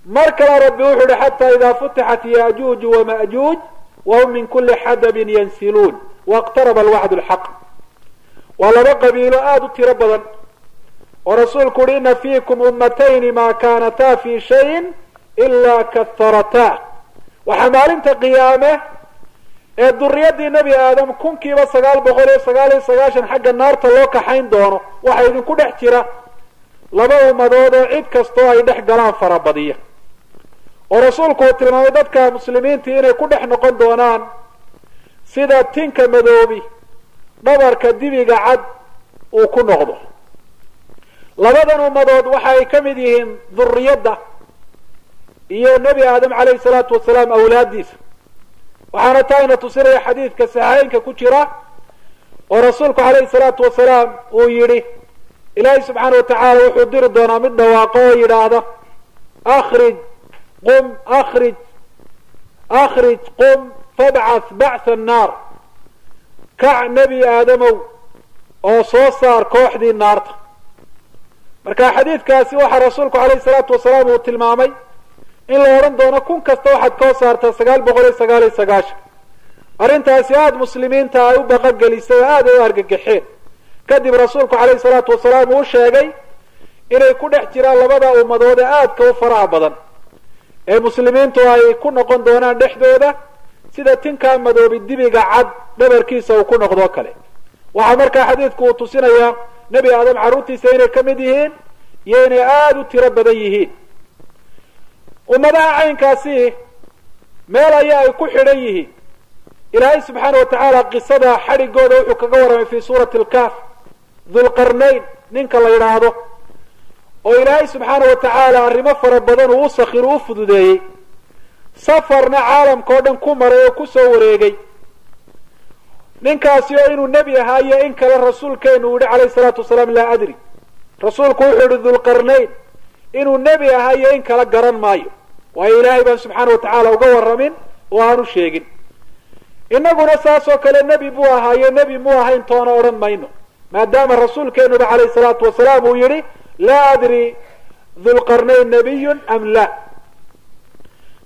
mar kale rabbi wuxu uhi xataa idaa futixat ya'juuju wama'juuj wahum min kuli xadabin yansiluun waqtaraba alwacdu lxaq. waa laba qabiilo aada u tiro badan oo rasuulku uhi ina fiikum ummatayni maa kaanataa fi shayin ilaa kaharataa. waxaa maalinta qiyaame ee duriyadii nebi aadam 9,990 xagga naarta loo kaxayn doono, waxaa idinku dhex jira laba ummadood oo cid kastoo ay dhex galaan farabadiya. oo rasuulku uu tilmaamay dadka muslimiintii inay ku dhex noqon doonaan sida tinka madoobi dhabarka dibiga cad uu ku noqdo. labadan ummadood waxa ay ka mid yihiin duriyadda iyo nebi aadam calayhi salaatu wasalaam awlaadiisa. waxaana taayna tusinaya xadiidka saxiixeynka ku jira oo rasuulku calayhi salaatu wasalaam uu yidhi ilaahay subxaana wa tacaala wuxuu diri doonaa mid dhawaaqo oo yidhaahda akhrij qum akhrij qum fabcath bactha annaar, kac nebi aadamow oo soo saar kooxdii naarta. marka xadiidkaasi waxaa rasuulku calayhi salaatu wasalaam uu tilmaamay in la odhan doono kun kasta waxaad koo saartaa 999. arrintaasi aada muslimiinta ay u baqogelisay oo aada ay u argagaxeen. kadib rasuulku calayhi salaatu wasalaam uu sheegay inay ku dhex jiraan labada ummadood ee aadka u faraha badan ee muslimiintu ay ku noqon doonaan dhexdooda sida tinkaa madoobi dibiga cad dhabarkiisa uu ku noqdoo kale. waxaa markaa xadiidku uu tusinayaa nebi aadam carruurtiisa inay ka mid yihiin iyo inay aada u tiro badan yihiin. ummadaha caynkaasi meel ayaa ay ku xidhan yihiin. ilaahay subxaana wa tacaala qisada xadhigooda wuxuu kaga warramay fii suurati alkaaf dulqarnayn ninka la yidhaahdo, oo ilaahay subxaana wa tacaala arrimo fara badan uu u sakhiru u fududeeyey, safarna caalamka oo dhan ku maray oo ku soo wareegay. ninkaasi oo inuu nebi ahaa iyo in kale rasuulkeenu uu yihi calayhi salaatu wasalaam laa adri. rasuulku wuxuu yihi dulqarnayn inuu nebi ahaa iyo in kala garan maayo, waayo ilaahay baan subxaana wa tacaala uga warramin oo aanu sheegin. inaguna saas oo kale nebi buu ahaayo nebi muu ahayn toona odhan mayno, maadaama rasuulkeenuba calayhi salaatu wasalaam uu yihi laa adri dulqarnayn nabiyun am la.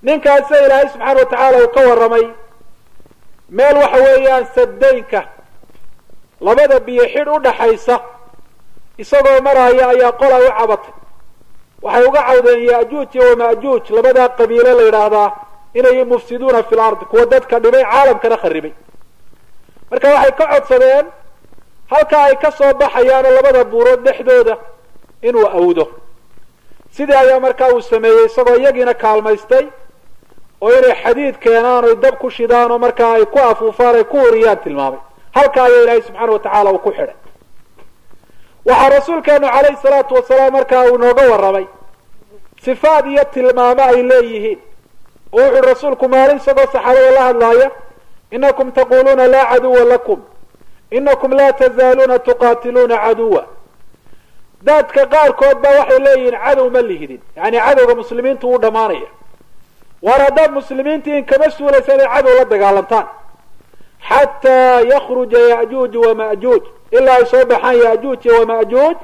ninkaasa ilaahay subxaana wa tacaala uu ka warramay meel waxa weeyaan sadaynka labada biyo xidh u dhaxaysa isagoo maraaya ayaa qola u cabatay. waxay uga cawdeen ya'juuj iyo wama'juuj labadaa qabiilo la yidhaahdaa inay mufsiduuna fi lard, kuwa dadka dhibay caalamkana kharibay. marka waxay ka codsadeen halka ay ka soo baxayaanoo labada buurood dhexdooda inuu awdo. sidii ayaa markaa uu sameeyey isagoo iyagiina kaalmaystay oo inay xadiid keenaan oy dab ku shidaan oo markaa ay ku afuufaan ay ku uriyaan tilmaamay. halka ayaa ilaahay subxaana wa tacaala uu ku xidhay. waxaa rasuulkeenu calayhi salaatu wasalaam markaa uu nooga warramay sifaad iyo tilmaamo ay leeyihiin. oo wuxuu rasuulku maalin isagoo saxaabada la hadlaaya inakum taquluuna laa caduwa lakum inakum laa tazaaluuna tuqaatiluuna caduwa dadka qaarkood baa waxay leeyihiin cadow ma lihidin, yani cadowga muslimiintu wuu dhamaanaya. war haddaad muslimiintiin kama suulaysa inay cadow la dagaalantaan xataa yakruja ya'juuj wama'juuj, ilaa ay soo baxaan ya'juuj iyo wama'juuj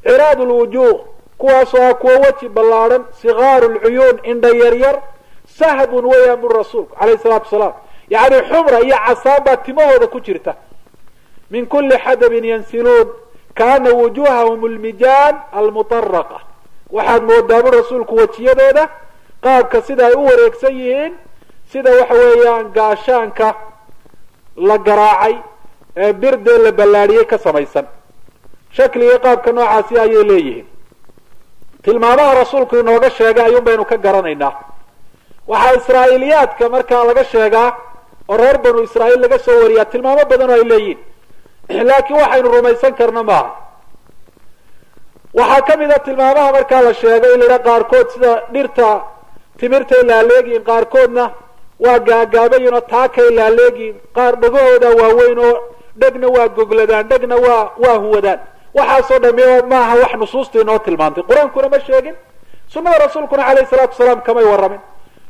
ciraad lwujuuh, kuwaasoo ah kuwa weji ballaadhan, sigaaru lcuyuun, indha yaryar, sahbun weeyaan buri rasuulku calayhi salaatu wasalaam, yani xumra iyo casaan baa timahooda ku jirta. min kuli xadabin yansiluun kaana wujuuhahum lmijaan almutaraqa, waxaad moodaa buri rasuulku wejiyadooda qaabka sida ay u wareegsan yihiin sida waxa weeyaan gaashaanka la garaacay ee birdee la ballaadhiyey ka samaysan. shakliga qaabka noocaasi ayay leeyihiin. tilmaamaha rasuulku inooga sheegay ayuun baynu ka garanaynaa. waxaa israa'iiliyaadka markaa laga sheegaa oo reer banu israa'iil laga soo wariyaa tilmaamo badan oo ay leeyihin, laakiin waxaynu rumaysan karna maaha. waxaa ka mid a tilmaamaha markaa la sheegay in la yidhaha qaarkood sida dhirta timirtay laaleegiin, qaarkoodna waa gaagaabayin oo taakay laaleegiin, qaar dhagahooda waaweyn oo dhegna waa gogladaan, dhegna waa huwadaan. waxaasoo dhami maaha wax nusuusta inoo tilmaantay, qur-aankuna ma sheegin, sunnada rasuulkuna calayhi salaatu wasalaam kamay warramin.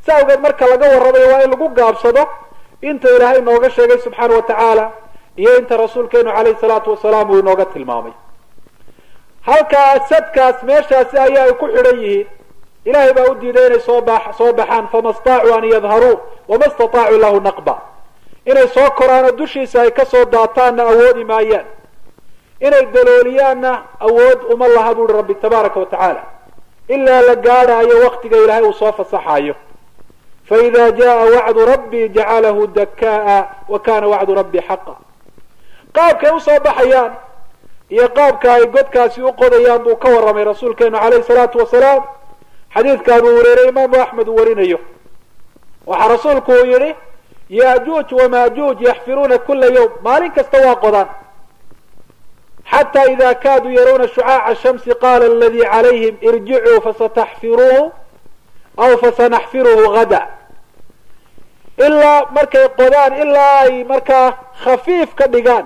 sa awgeed marka laga warramayo waa in lagu gaabsado inta ilaahay inooga sheegay subxaana wa tacaala iyo inta rasuulkeenu calayhi salaatu wasalaam uu inooga tilmaamay. halkaa sadkaas meeshaasi ayaa ay ku xidhan yihiin. ilaahay baa u diiday inay soo baxaan, fama staacuu an yadharuu wama stataacuu lahu naqba, inay soo koraano dushiisa ay kasoo daataanna awoodi maayaan, inay dalooliyaanna awood uma laha buuri rabbi tabaaraka wa tacaala, ilaa la gaadhaayo waktiga ilaahay uu soo fasaxaayo. faida jaa wacdu rabbii jacalahu dakaa wa kana wacdu rabbii xaqa. qaabkay usoo baxayaan iyo qaabka ay godkaasi u qodayaan buu ka warramay rasuulkeenu calayhi salaatu wasalaam. xadiidka abu hureyre imaamu axmed uu warinayo, waxaa rasuulku uu yihi ya'juuj wama'juuj yaxfiruuna kula yawm, maalin kasta waa qodaan, xataa ida kaaduu yarawna shucaaca shamsi qaala aladii calayhim irjicuu fasataxfiruuhu aw fasanaxfiruhu gada, ilaa markay qodaan ilaa ay markaa khafiif ka dhigaan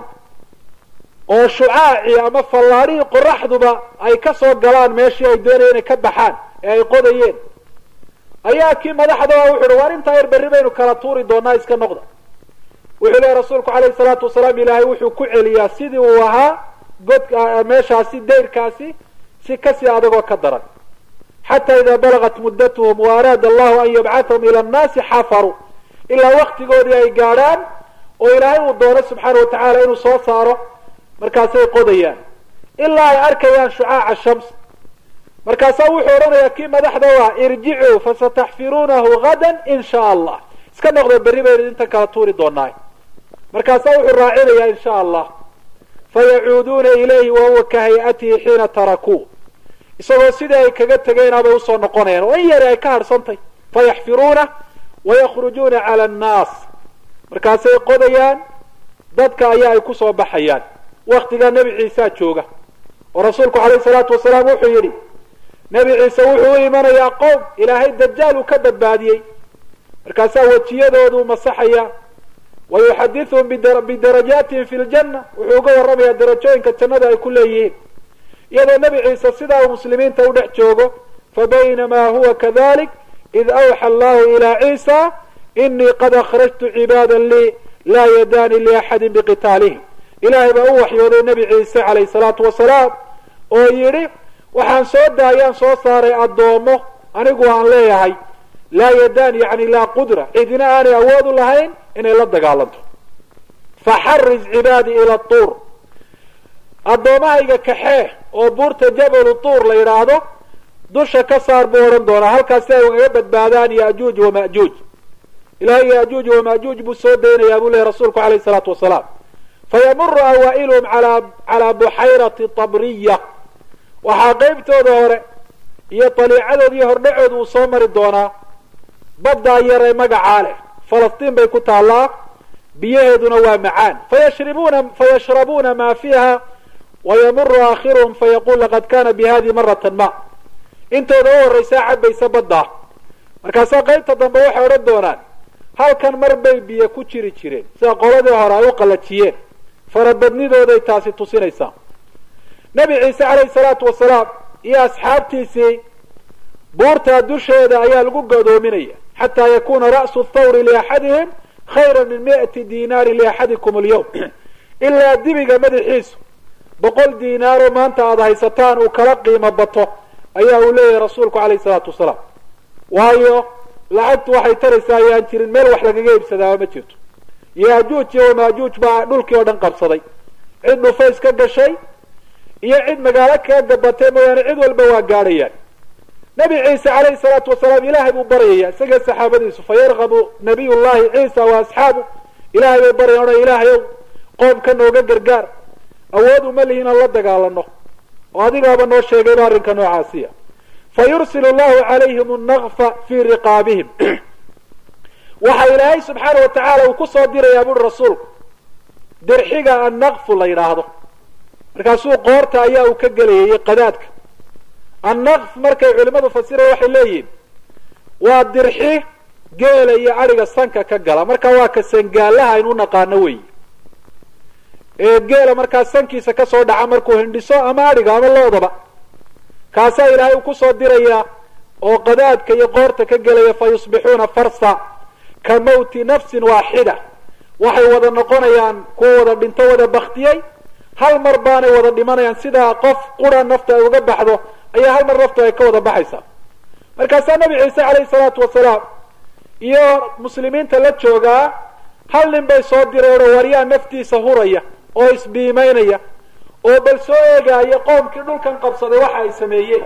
oo shucaacii ama fallaadhihii qoraxduba ay ka soo galaan meeshii ay doonayeen inay ka baxaan ee ay qodayeen, ayaa kii madaxda wuxu uhi waar intaa yar berri baynu kala tuuri doonaa, iska noqda. wuxuu leehay rasuulku calayhi salaatu wasalaam ilaahay wuxuu ku celiyaa sidii uu ahaa godka meeshaasi dayrkaasi si kasii adagoo ka daran. xataa idaa balagat muddatuhum wa araada allahu an yabcatahum ila annaasi xafaruu, ilaa waktigoodii ay gaadhaan oo ilaahay uu doono subxaana wa tacaala inuu soo saaro, markaasay qodayaan ilaa ay arkayaan shucaaca shams. markaasaa wuxuu odhanayaa kii madaxda waa irjicuu fasataxfiruunahu gadan in shaa allah, iska noqdo berri baynu intan kala tuuri doonaa. markaasaa wuxuu raacinayaa in sha allah, fayacuuduuna ilayhi wahuwa ka hay-atihi xiina tarakuu, isagoo sidii ay kaga tegeenabay usoo noqonayaan oo in yari ay ka harhsantay. fayaxfiruuna wayakhrujuuna cala annaas, markaasay qodayaan, dadka ayaa ay kusoo baxayaan. waktigaa nebi ciisaa jooga oo rasuulku calayhi salaatu wasalaam wuxuu yidhi nebi ciise wuxuu u imanayaa qowm ilaahay dajaal uu ka badbaadiyey, markaasaa wejiyadoodu masaxaya, wayuxadithuhum bidarajaatihim fi ljanna, wuxuu uga warramayaa darajooyinka jannada ay ku leeyihiin. iyadoo nebi ciise sidaa uu muslimiinta u dhex joogo, fabaynamaa huwa kadalik id awxa allahu ilaa ciisa inii qad akhrajtu cibaada lii laa yadaani liaxadin biqitaalihim. ilaahay baa u waxyooday nebi ciise calayhi salaatu wasalaam oo yidhi waxaan soo saaray addoomo anigu aan leeyahay, laa yadaan yani laa qudra, cidina aanay awood u lahayn inay la dagaalanto. faxariz cibaadii ila tuur, addoomahayga kaxee oo buurta jabalu tuur la yidhaahdo dusha ka saar buu odhan doonaa, halkaasi ay ugaga badbaadaan ya'juuj wama'juuj. ilaahay ya'juuj wama'juuj buu soo daynayaa buu lehy rasuulku calayhi salaatu wasalaam. fayamuru awaa'iluhum calaa buxayrati tabriya, waxaa qeybtooda hore iyo daliicadooda iyo hordhacooda uu soo mari doonaa baddaa yar ee magacaa leh, falastiin bay ku taallaa, biyaheeduna waa macaan. fayashrabuuna maa fiiha wayamuru aakhiruhum fayaqul laqad kana bihadii maratan ma, intooda u horraysaa cabaysa baddaa, markaasaa qaybta dambe waxay odhan doonaan halkan mar bay biyo ku jiri jireen, sida qoladii hore ay u qalajiyeen. farabadnidooday taasi tusinaysaa. nebi ciise calayhi salaatu wasalaam iyo asxaabtiisii buurtaa dusheeda ayaa lagu godoominaya xataa yakuna ra'su thawri liaxadihim khayra min 100 diinaari liaxadikum alyawm ilaa dibiga madaxiisu 100 diinaaro maanta aada haysataan uu kala qiimo bato ayaa uu leeyahay rasuulku calayhi salaatu wasalaam. waayo lacagtu waxay taraysaa ayaan jirin meel wax lagaga iibsadaa ma jirto. yaajuuj iyo wamaajuuj baa dhulkii oo dhan qabsaday, cid dhufays ka gashay iyo cid magaalo kaga gabatay mooyaane cid walba waa gaadhayaan. nebi ciise calayhi salaatu wasalaam ilaahay buu baryaya isaga saxaabadiisu, fayarqabu nabiy llahi ciisa wa asxaabu, ilaahay bay baryayan odhan ilaahayow qoomka nooga gargaar, awood uma lihi inaan la dagaalano oo adigaaba noo sheegayba arrinka noocaasiya. fayursil llahu calayhim annaqfa fii riqaabihim waxa ilaahay subxaana wa tacaala uu kusoo dirayaa buuri rasuulku dirxiga annaqfu la yidhaahdo, markaasuu qoorta ayaa uu ka gelayay qadaadka. annaqf markay culimadu fasiraya waxay leeyihin waa dirxi geela iyo adhiga sanka ka gala, markaa waa ka sangaalaha aynu naqaano wey, ee geela markaa sankiisa kasoo dhaca markuu hindhiso ama adhiga ama loodaba, kaasaa ilaahay uu kusoo diraya oo qadaadka iyo qoorta ka gelaya. fa yusbixuuna farsa ka mawti nafsin waaxida, waxay wada noqonayaan kuwa wada dhinto wada baktiyey, hal mar baanay wada dhimanayaan, sidaa qof qura nafta ay uga baxdo ayaa hal mar naftu ay ka wada baxaysaa. markaasaa nabi ciise calayhi salaatu wasalaam iyo muslimiinta la joogaa hal nin bay soo direen oo waryaa naftiisa huraya oo isbiimaynaya oo bal soo eegaya qoomkii dhulkan qabsaday waxa ay sameeyeen.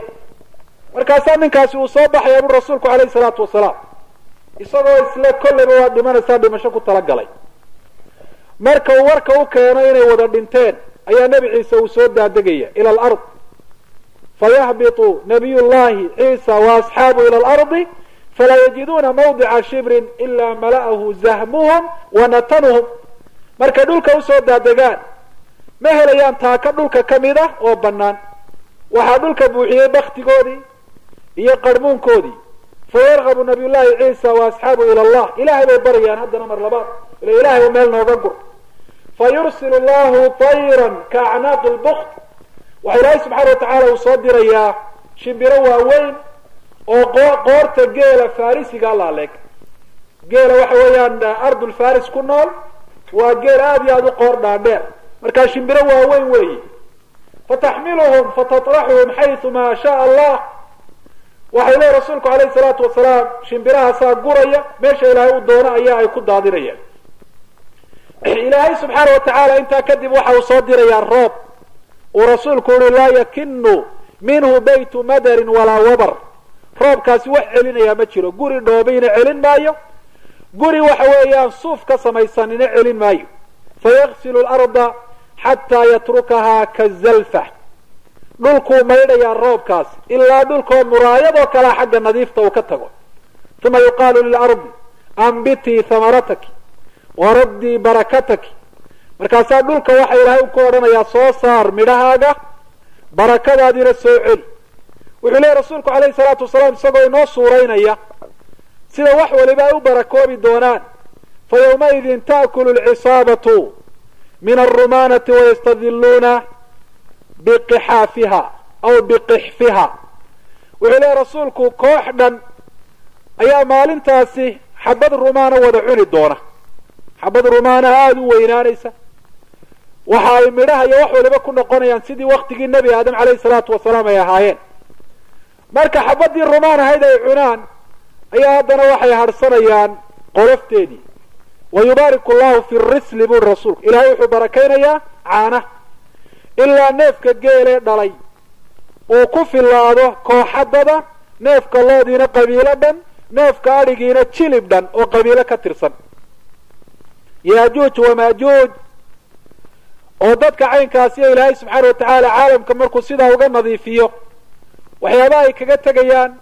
markaasaa ninkaasi uu soo baxaya buu rasuulku calayhi salaatu wasalaam isagoo isle kolleyba waa dhimanaysaa dhimasho ku talagalay. marka uu warka u keeno inay wada dhinteen ayaa nebi ciise uu soo daadegaya ila alard, fayahbitu nabiy llahi ciisa waasxaabu ila alardi falaa yajiduuna mawdica shibrin ilaa mala'ahu zahmuhum wa natanuhum. markay dhulka usoo daadegaan ma helayaan taaka dhulka ka mid ah oo bannaan, waxaa dhulka buuxiyey baktigoodii iyo qarmuunkoodii. fayargabu nabiy llahi ciisa waasxaabu ila allah, ilahay bay baryaan haddana mar labaad ila ilahay meel nooga gur. fayursil llahu tayran kaacnaaqi lbukt, waxaa ilaahay subxaana wa tacaala uu soo dirayaa shimbiro waaweyn oo qoorta geela farisiga laaleeg. geela waxa weeyaan ardul faris ku nool waa geel aada iyo aada u qoor dhaadheer, markaa shimbiro waaweyn weeyi. fataxmiluhum fatatraxuhum xaysu maa shaa allah, waxay leeyi rasuulku calayhi salaatu wasalaam shimbirahaasaa guraya meesha ilaahay u doono ayaa ay ku daadinayaan. ilaahay subxaana wa tacaala intaa kadib waxa uu soo dirayaa roob uu rasuulku uhi laa yakinu minhu baytu madarin walaa wabar, roobkaasi wax celinayaa ma jiro, guri dhoobayna celin maayo, guri waxa weeyaan suuf ka samaysanina celin maayo. fayaksilu larda xataa yatrukahaa kazalfa, dhulkuu maydhayaa roobkaas ilaa dhulkoo muraayadoo kalea xagga nadiifta uu ka tago. uma yuqaalu lilardi ambitii hamarataki waraddii barakataki, markaasaa dhulka waxa ilaahay ku odhanayaa soo saar midhahaaga, barakadaadiina soo celi. wuxuu leeyahy rasuulku calayhi salaatu wasalaam isagoo inoo suuraynaya sida wax waliba ay u barakoobi doonaan. fa yawmaidin ta'kulu alcisaabatu min alrumaanati wayastadiluuna biqixaafiha aw biqixfiha. wuxuu leeyahy rasuulku koox dhan ayaa maalintaasi xabad rumaana wada cuni doona, xabad rumaanaha aada u weynaanaysa, waxa ay midhaha iyo wax waliba ku noqonayaan sidii waktigii nebi aadam calayhi salaatu wasalaam ay ahaayeen. marka xabadii rumaan ahayd ay cunaan ayaa haddana waxay harsanayaan qolofteedii. wayubaariku llahu fi risli buri rasuulku, ilaahay wuxuu barakaynayaa caana ilaa neefka geelee dhalay uu ku filaado kooxadada, neefka loodiina qabiilo dhan, neefka adhigiina jilib dhan oo qabiilo ka tirsan. yaajuuj wamaajuuj oo dadka caynkaasiyo ilaahay subxaana wa tacaala caalamka markuu sidaa uga nadiifiyo waxyaabaha ay kaga tegayaan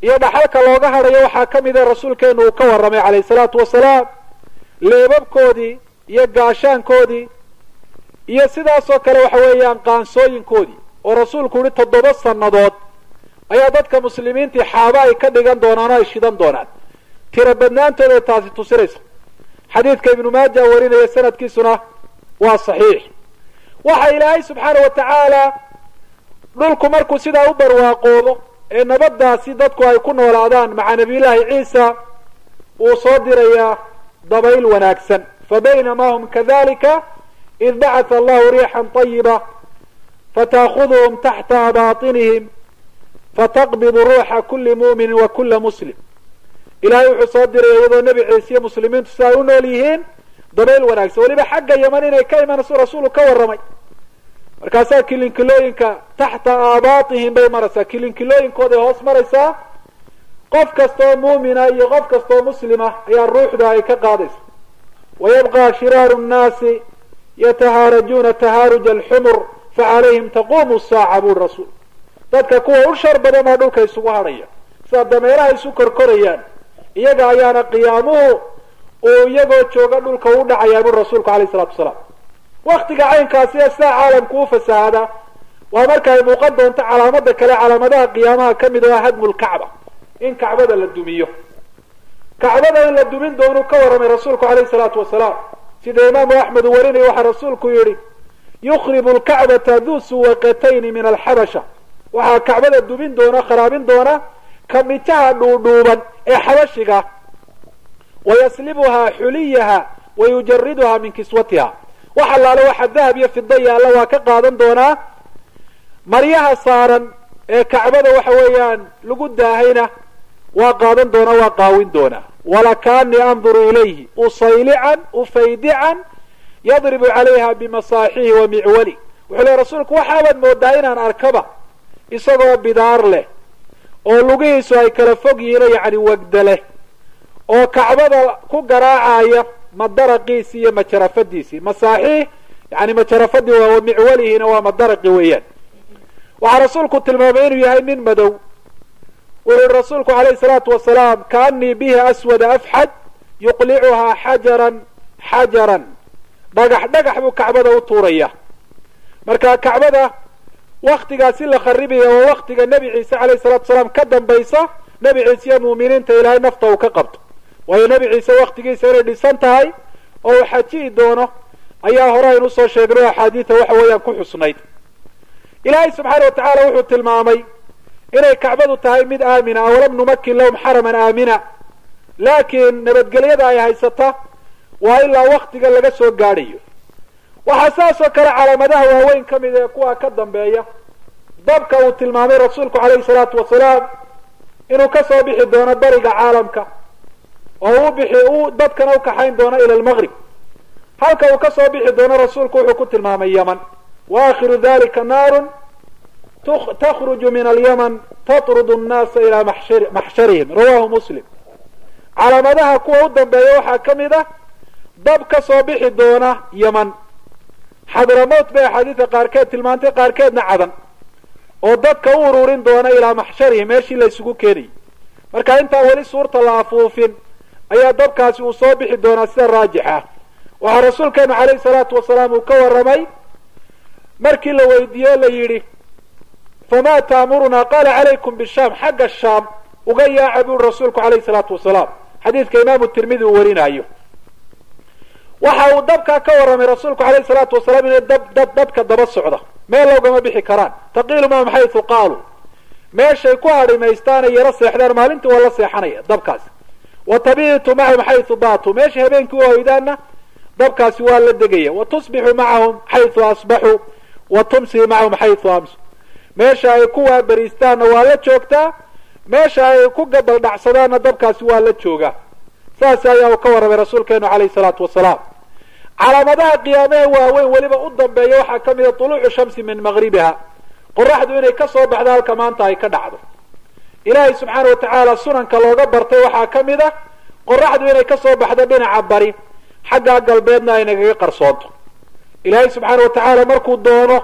iyo dhaxalka looga hadhayo waxaa ka mida rasuulkeenu uu ka warramay calayhi salaatu wasalaam leebabkoodii iyo gaashaankoodii iyo sidaasoo kale waxa weeyaan qaansooyinkoodii oo rasuulku yihi 7 sannadood ayaa dadka muslimiintii xaaba ay ka dhigan doonaan oo ay shidan doonaan. tiro badnaantooda taasi tusinaysa. xadiidka ibnu maaja warinaya sanadkiisuna waa saxiix. waxa ilaahay subxaana wa tacaala dhulku markuu sidaa u barwaaqoobo ee nabadaasi dadku ay ku noolaadaan maca nabiyullaahi ciisa uu soo dirayaa dabayl wanaagsan fabaynama hum kadalika id bacatha allahu riixan طayiba fataakuduhum taxta abaaطinihim fataqbidu ruuxa kuli mu'minin wa kula muslim ilahay wuxuu soo diraya iyadoo nebi ciise iyo muslimiintu si ay u nool yihiin dabayl wanaagsan weliba xagga yaman inay ka imanayso rasuulu ka warramay markaasaa kilinkilooyinka taxta aabaatihim bay maraysaa kilinkilooyinkooday hoos maraysaa qof kastoo muumina iyo qof kastoo muslima ayaa ruuxda ay ka qaadaysa wayabqa shiraaru nnaasi yatahaarajuuna tahaaruja alxumur facalayhim taquumu saaca buri rasuul dadka kuwa u shar badan baa dhulka isugu hadhaya sida dameeraha isu korkorayaan iyaga ayaana qiyaamuhu uu iyagoo jooga dhulka u dhacayaa buri rasuulku alayh isalatu wasalaam waktiga caynkaasi ee sidaa caalamku u fasahaada waa marka ay muuqan doonto calaamada kale calaamadaha qiyaamaha kamid ah hadmu lkacba in kacbada la dumiyo kacbada in la dumin doonuu ka warramay rasuulku alayhi salaatu wasalaam sida imaamu axmed uu warinaya waxaa rasuulku yihi yukribu lkacbata duu suwaqatayni min alxabasha waxaa kacbada dumin doona kharaabin doona kamitaha dhuudhuuban ee xabashiga wayaslibuhaa xuliyaha wayujariduhaa min kiswatiha wax allaale waxa dahab iyo fida yaalla waa ka qaadan doonaa maryaha saaran ee kacbada waxa weeyaan lagu daahayna waa qaadan doonaa waa qaawin doonaa walakaanii anduru ilayhi usaylican ufaydican yadribu calayha bimasaaxihi wa micwali wuxuu le rasuulku waxaabaad moodaa inaan arkaba isagoo bidaar leh oo lugihiisu ay kala fog yihiin yacni wegda leh oo kacbada ku garaacaya madaraqiisi iyo majarafadiisii masaaxiih yani majarafadii waa micwalihiina waa madaraqi weeyaan waxaa rasuulku tilmaamay inuu yahay nin madow wuxuu rasuulku alayhi salaatu wasalaam kaanii bihi aswada afxad yuqlicuhaa xajaran xajaran dhagax dhagax buu kacbada u tuuraya marka kacbada waktigaasi la kharibaya waa waktiga nebi ciise alayhi salatu wasalaam ka dambaysa nebi ciise iyo muuminiinta ilaahay nafta uu ka qabto waayo nebi ciise waktigiisa inay dhisan tahay oo uu xaji'i doono ayaa hore aynu usoo sheegnay o axaadiida waxa weeyaan ku xusnayd ilaahay subxaana wa tacaala wuxuu tilmaamay inay kacbadu tahay mid aamina awalam numakin lahum xaraman aamina laakiin nabadgelyada ay haysata waa ilaa waktiga laga soo gaadhayo waxaa saas oo kale calaamadaha waaweyn ka mid ee kuwa ka dambeeya dabka uu tilmaamay rasuulku calayhi salaatu wasalaam inuu ka soo bixi doono bariga caalamka oo uu dadkana u kaxayn doono ila almaqrib halka uu ka soo bixi doono rasuulku wuxuu ku tilmaamay yaman waakhiru dalika naarun takhruju min alyaman tatrudu annaasa ilaa maxsharihim rawahu muslim calaamadaha kuwa u dambeeya waxaa ka mid ah dab ka soo bixi doona yaman xadramowt bay axaadiida qaarkeed tilmaantay qaarkeedna cadan oo dadka u ururin doona ilaa maxsharihim meeshii la isugu keenayay marka intaan weli suurta la afuufin ayaa dabkaasi uu soo bixi doonaa sida raajix ah waxaa rasuulkeenu calayhi salaatu wasalaam uu ka warramay markii la weydiiye la yidhi famaa taamurunaa qaala calaykum bishaam xagga shaam uga yaaca buu rasuulku calayhi salaatu wasalaam xadiidka imaamu tirmidi uu warinayo waxa uu dabkaa ka warramay rasuulku calayhi salaatu wasalaam inay dadka daba socda meel loogama bixi karaan taqiilu mahum xaysu qaaluu meeshay ku hadhimaystaanay yaro seexdaan maalintii waa la seexanaya dabkaasi wa tabiitu macahum xaysu baatuu meeshay habeenkii u hoydaanna dabkaasi waa la degaya wa tusbixu macahum xaysu asbaxuu wa tumsii macahum xaysu amsu meesha ay ku waaberiistaanna waa la joogtaa meesha ay ku gabaldhacsadaanna dabkaasi waa la joogaa saas ayaa uu ka warramay rasuulkeenu calayhi salaatu wasalaam calaamadaha qiyaamaha waaweyn weliba u dambeeya waxaa ka mida tuluucu shamsi min maqribiha qoraxdu inay ka soo baxdo halka maanta ay ka dhacdo ilaahay subxaana wa tacaala sunanka looga bartay waxaa ka mid a qoraxdu inay ka soo baxdo dhinaca bari xaggaa galbeedna ay nagaga qarsoonto ilaahay subxaana wa tacaala markuu doono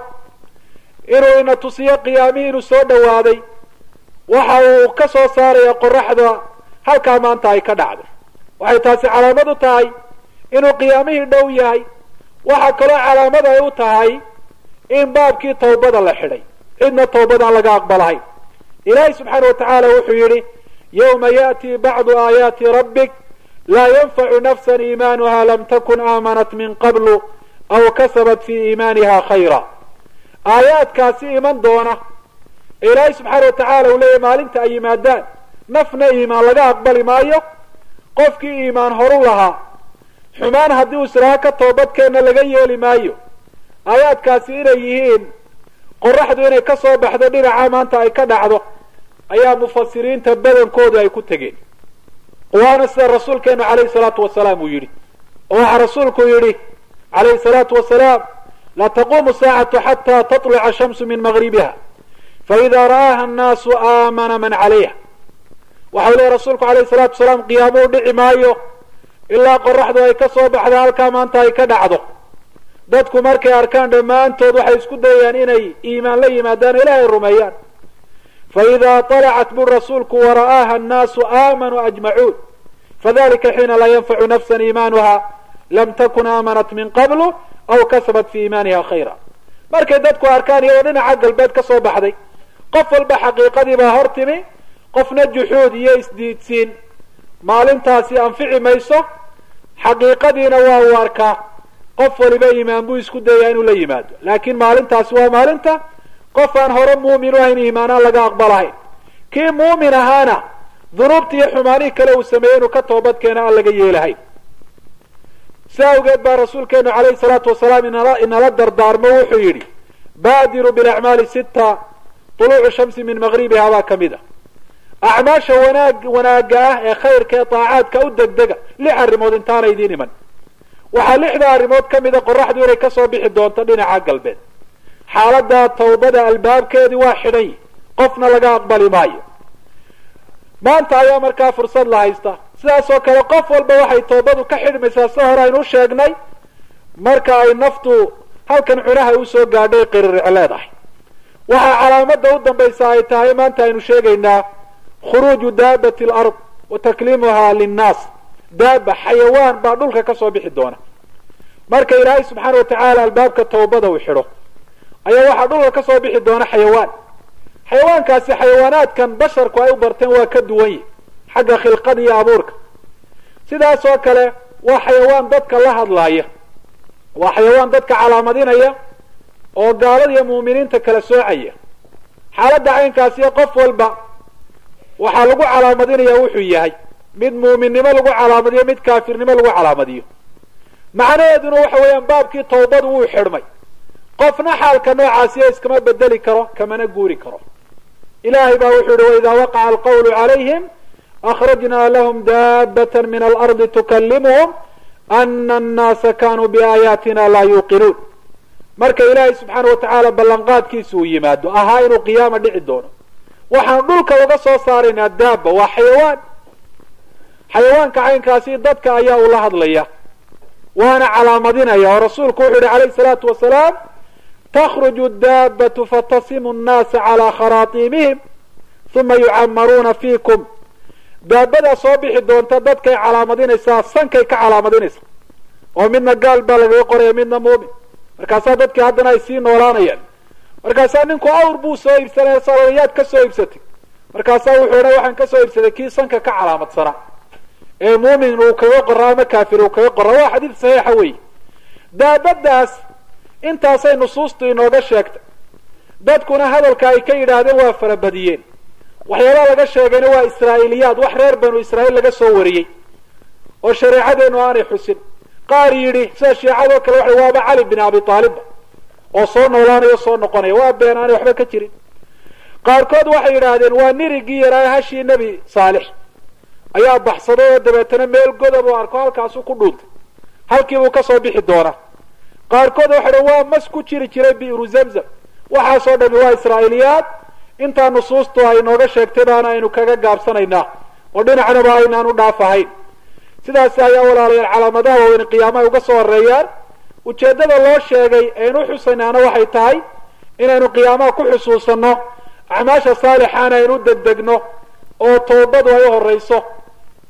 inuu ina tusiyo qiyaamihii inuu soo dhawaaday waxa uu ka soo saaraya qoraxda halkaa maanta ay ka dhacdo waxay taasi calaamad u tahay inuu qiyaamihii dhow yahay waxaa kaloo calaamad ay u tahay in baabkii tawbada la xidhay cidna tawbadaan laga aqbalahayn ilaahay subxaana wa tacaala wuxuu yidhi yawma ya'tii bacdu aayaati rabbik laa yanfacu nafsan iimaanuha lam takun aamanat min qablu aw kasabat fii iimaaniha khayra aayaadkaasi iman doona ee ilaahay subxaana watacaala uu leeyahy maalinta ay yimaadaan nafna iimaan laga aqbali maayo qofkii iimaan horu lahaa xumaan haddii uu israha ka toobadkeenna laga yeeli maayo aayaadkaasi inay yihiin qoraxdu inay ka soo baxdo dhinaca maanta ay ka dhacdo ayaa mufasiriinta badankoodu ay ku tegeen waana sida rasuulkeenu calayhi salaatu wasalaam uu yidhi oo waxaa rasuulku yidhi calayhi salaatu wasalaam laa taquumu saacatu xataa tatluca ashamsu min magribiha faida ra'aaha annaasu aamana man calayha waxau leehay rasuulku calayhi salaatu wasalaam qiyaamuu dhici maayo ilaa qoraxdu ay ka soo baxda halkaa maanta ay ka dhacdo dadku markay arkaan dhammaantood waxay isku dayayaan inay iimaan la yimaadaan ilaahay rumeeyaan faidaa طalacat buu rasuulku wara'aaha annaasu aamanuu ajmacuun fadalika xiina laa yanfacu nafsan iimaanuha lam takun aamanat min qablu aw kasabat fii iimaaniha khayra markay dadku arkaan iyadoo dhinaca galbeed ka soo baxday qof walba xaqiiqadii baa hor timi qofna juxuud iyo isdiidsiin maalintaasi anfici mayso xaqiiqadiina waa uu arkaa qof waliba iimaan buu isku dayaa inuu la yimaado laakiin maalintaasi waa maalinta qof aan hore muumin u ahayn iimaanaan laga aqbalahayn kii muumin ahaana dunuubtii iyo xumaanihii kale uu sameeyey inuu ka toobadkeena aan laga yeelahayn si awgeed baa rasuulkeenu calayhi salaatu wasalaam inala dardaarmo wuxuu yidhi baadiruu bilacmaali sita tuluucu shamsi min magribiha baa ka mid a acmaasha wanaaga ah ee khayrka ee taacaadka u degdega 6 arrimood intaana idiin iman waxaa 6da arrimood ka mida qoraxdu inay kasoo bixi doonto dhinaca galbeed xaaladda tawbada albaabkeedii waa xidhay qofna laga aqbali maayo maanta ayaa markaa fursad la haysta sidaas oo kale qof walba waxay toobadu ka xidhmaysaa si hore aynu sheegnay marka ay naftu halkan cunaha usoo gaadhay qiriric leedahay waxaa calaamada u dambaysa ay tahay maanta aynu sheegaynaa khuruuju daabati alard wa takliimuha linnaas daaba xayawaan baa dhulka kasoo bixi doona marka ilaahay subxaana watacaala albaabka tawbada uu xidho ayaa waxaa dhulka kasoo bixi doona xayawaan xayawaankaasi xayawaanaadkan basharku ay u barteen waa ka duwan yihi xagga khilqada iyo abuurka sidaas oo kale waa xayawaan dadka la hadlaaya waa xayawaan dadka calaamadinaya oo gaalada iyo muuminiinta kala soocaya xaaladda caynkaasiyo qof walba waxaa lagu calaamadinaya wuxuu yahay mid muuminnimo lagu calaamadiyo mid kaafirnimo lagu calaamadiyo macnaheeduna waxa weeyaan baabkii tawbadu wuu xidhmay qofna xaalka noocaasiyo iskama bedeli karo kamana guuri karo ilahay baa wuxuu yihi waidaa waqaca alqawlu calayhim akhrajnaa lahum daabata min alardi tukalimuhum ana annaasa kanuu biaayaatina laa yuuqinuun marka ilaahay subxaana watacaala ballanqaadkiisa uu yimaado ahaa inuu qiyaama dhici doono waxaan dhulka uga soo saaraynaa daaba waa xayawaan xayawaanka caynkaasi dadka ayaa ula hadlaya waana calaamadinaya oo rasuulku wuxuu yihi calayhi salaatu wasalaam takhruju daabatu fatasimu nnaasa calaa kharaatiimihim uma yucamaruuna fiikum daabadaa soo bixi doonta dadkay calaamadinaysaa sankay ka calaamadinaysa oo midna gaal baa lagaga qoraya midna muumin markaasaa dadkii haddana ay sii noolaanayaan markaasaa ninku awr buu soo iibsanaya yaad ka soo iibsatay markaasaa wuxuu odhan waxaan kasoo iibsaday kii sanka ka calaamadsanaa ee muumin uu kaga qoraa ama kaafir uu kaga qoraa waa xadiid saxiixa weeye daabadaas intaasay nusuustu inooga sheegtay dadkuna hadalka ay ka yidhaahdeen waa farabadiyeen waxyaabaha laga sheegayna waa israa'iiliyaad wax reer banu israa'iil laga soo wariyey oo shareecadeenu aanay xusin qaar yidhi sida shiicadoo kale waxa waaba cali bin abi taalibba oo soo noolaanayo soo noqonaya waa been aanay waxba ka jirin qaarkood waxay yidhaahdeen waa nirigii yaraa hashii nebi saalix ayaa baxsaday oo dabeetana meel godob oo arko halkaasuu ku dhuuntay halkiibuu kasoo bixi doonaa qaarkood waxay dhan waa mas ku jiri jiray bi'ru zamzam waxaasoo dhami waa israa'iiliyaad intaa nusuustu ay nooga sheegtay baana aynu kaga gaabsanaynaa oo dhinacnaba aynaan u dhaafahayn sidaas ayaa walaalayaal calaamadaha waaweyn qiyaamaha uga soo horeeyaan ujeeddada loo sheegay aynu xusaynaana waxay tahay inaynu qiyaamaha ku xusuusanno acmaasha saalixaana aynu degdegno oo toobadu ay u horayso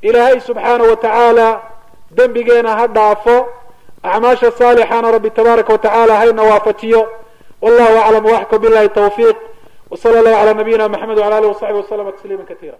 ilaahay subxaana wa tacaala dembigeena ha dhaafo acmaasha saalixaana rabbi tabaaraka wa tacaala hayna waafajiyo wallahu aclam waxka billahi tawfiiq وصلى الله على نبينا محمد وعلى اله وصحبه وسلم تسليما كثيرا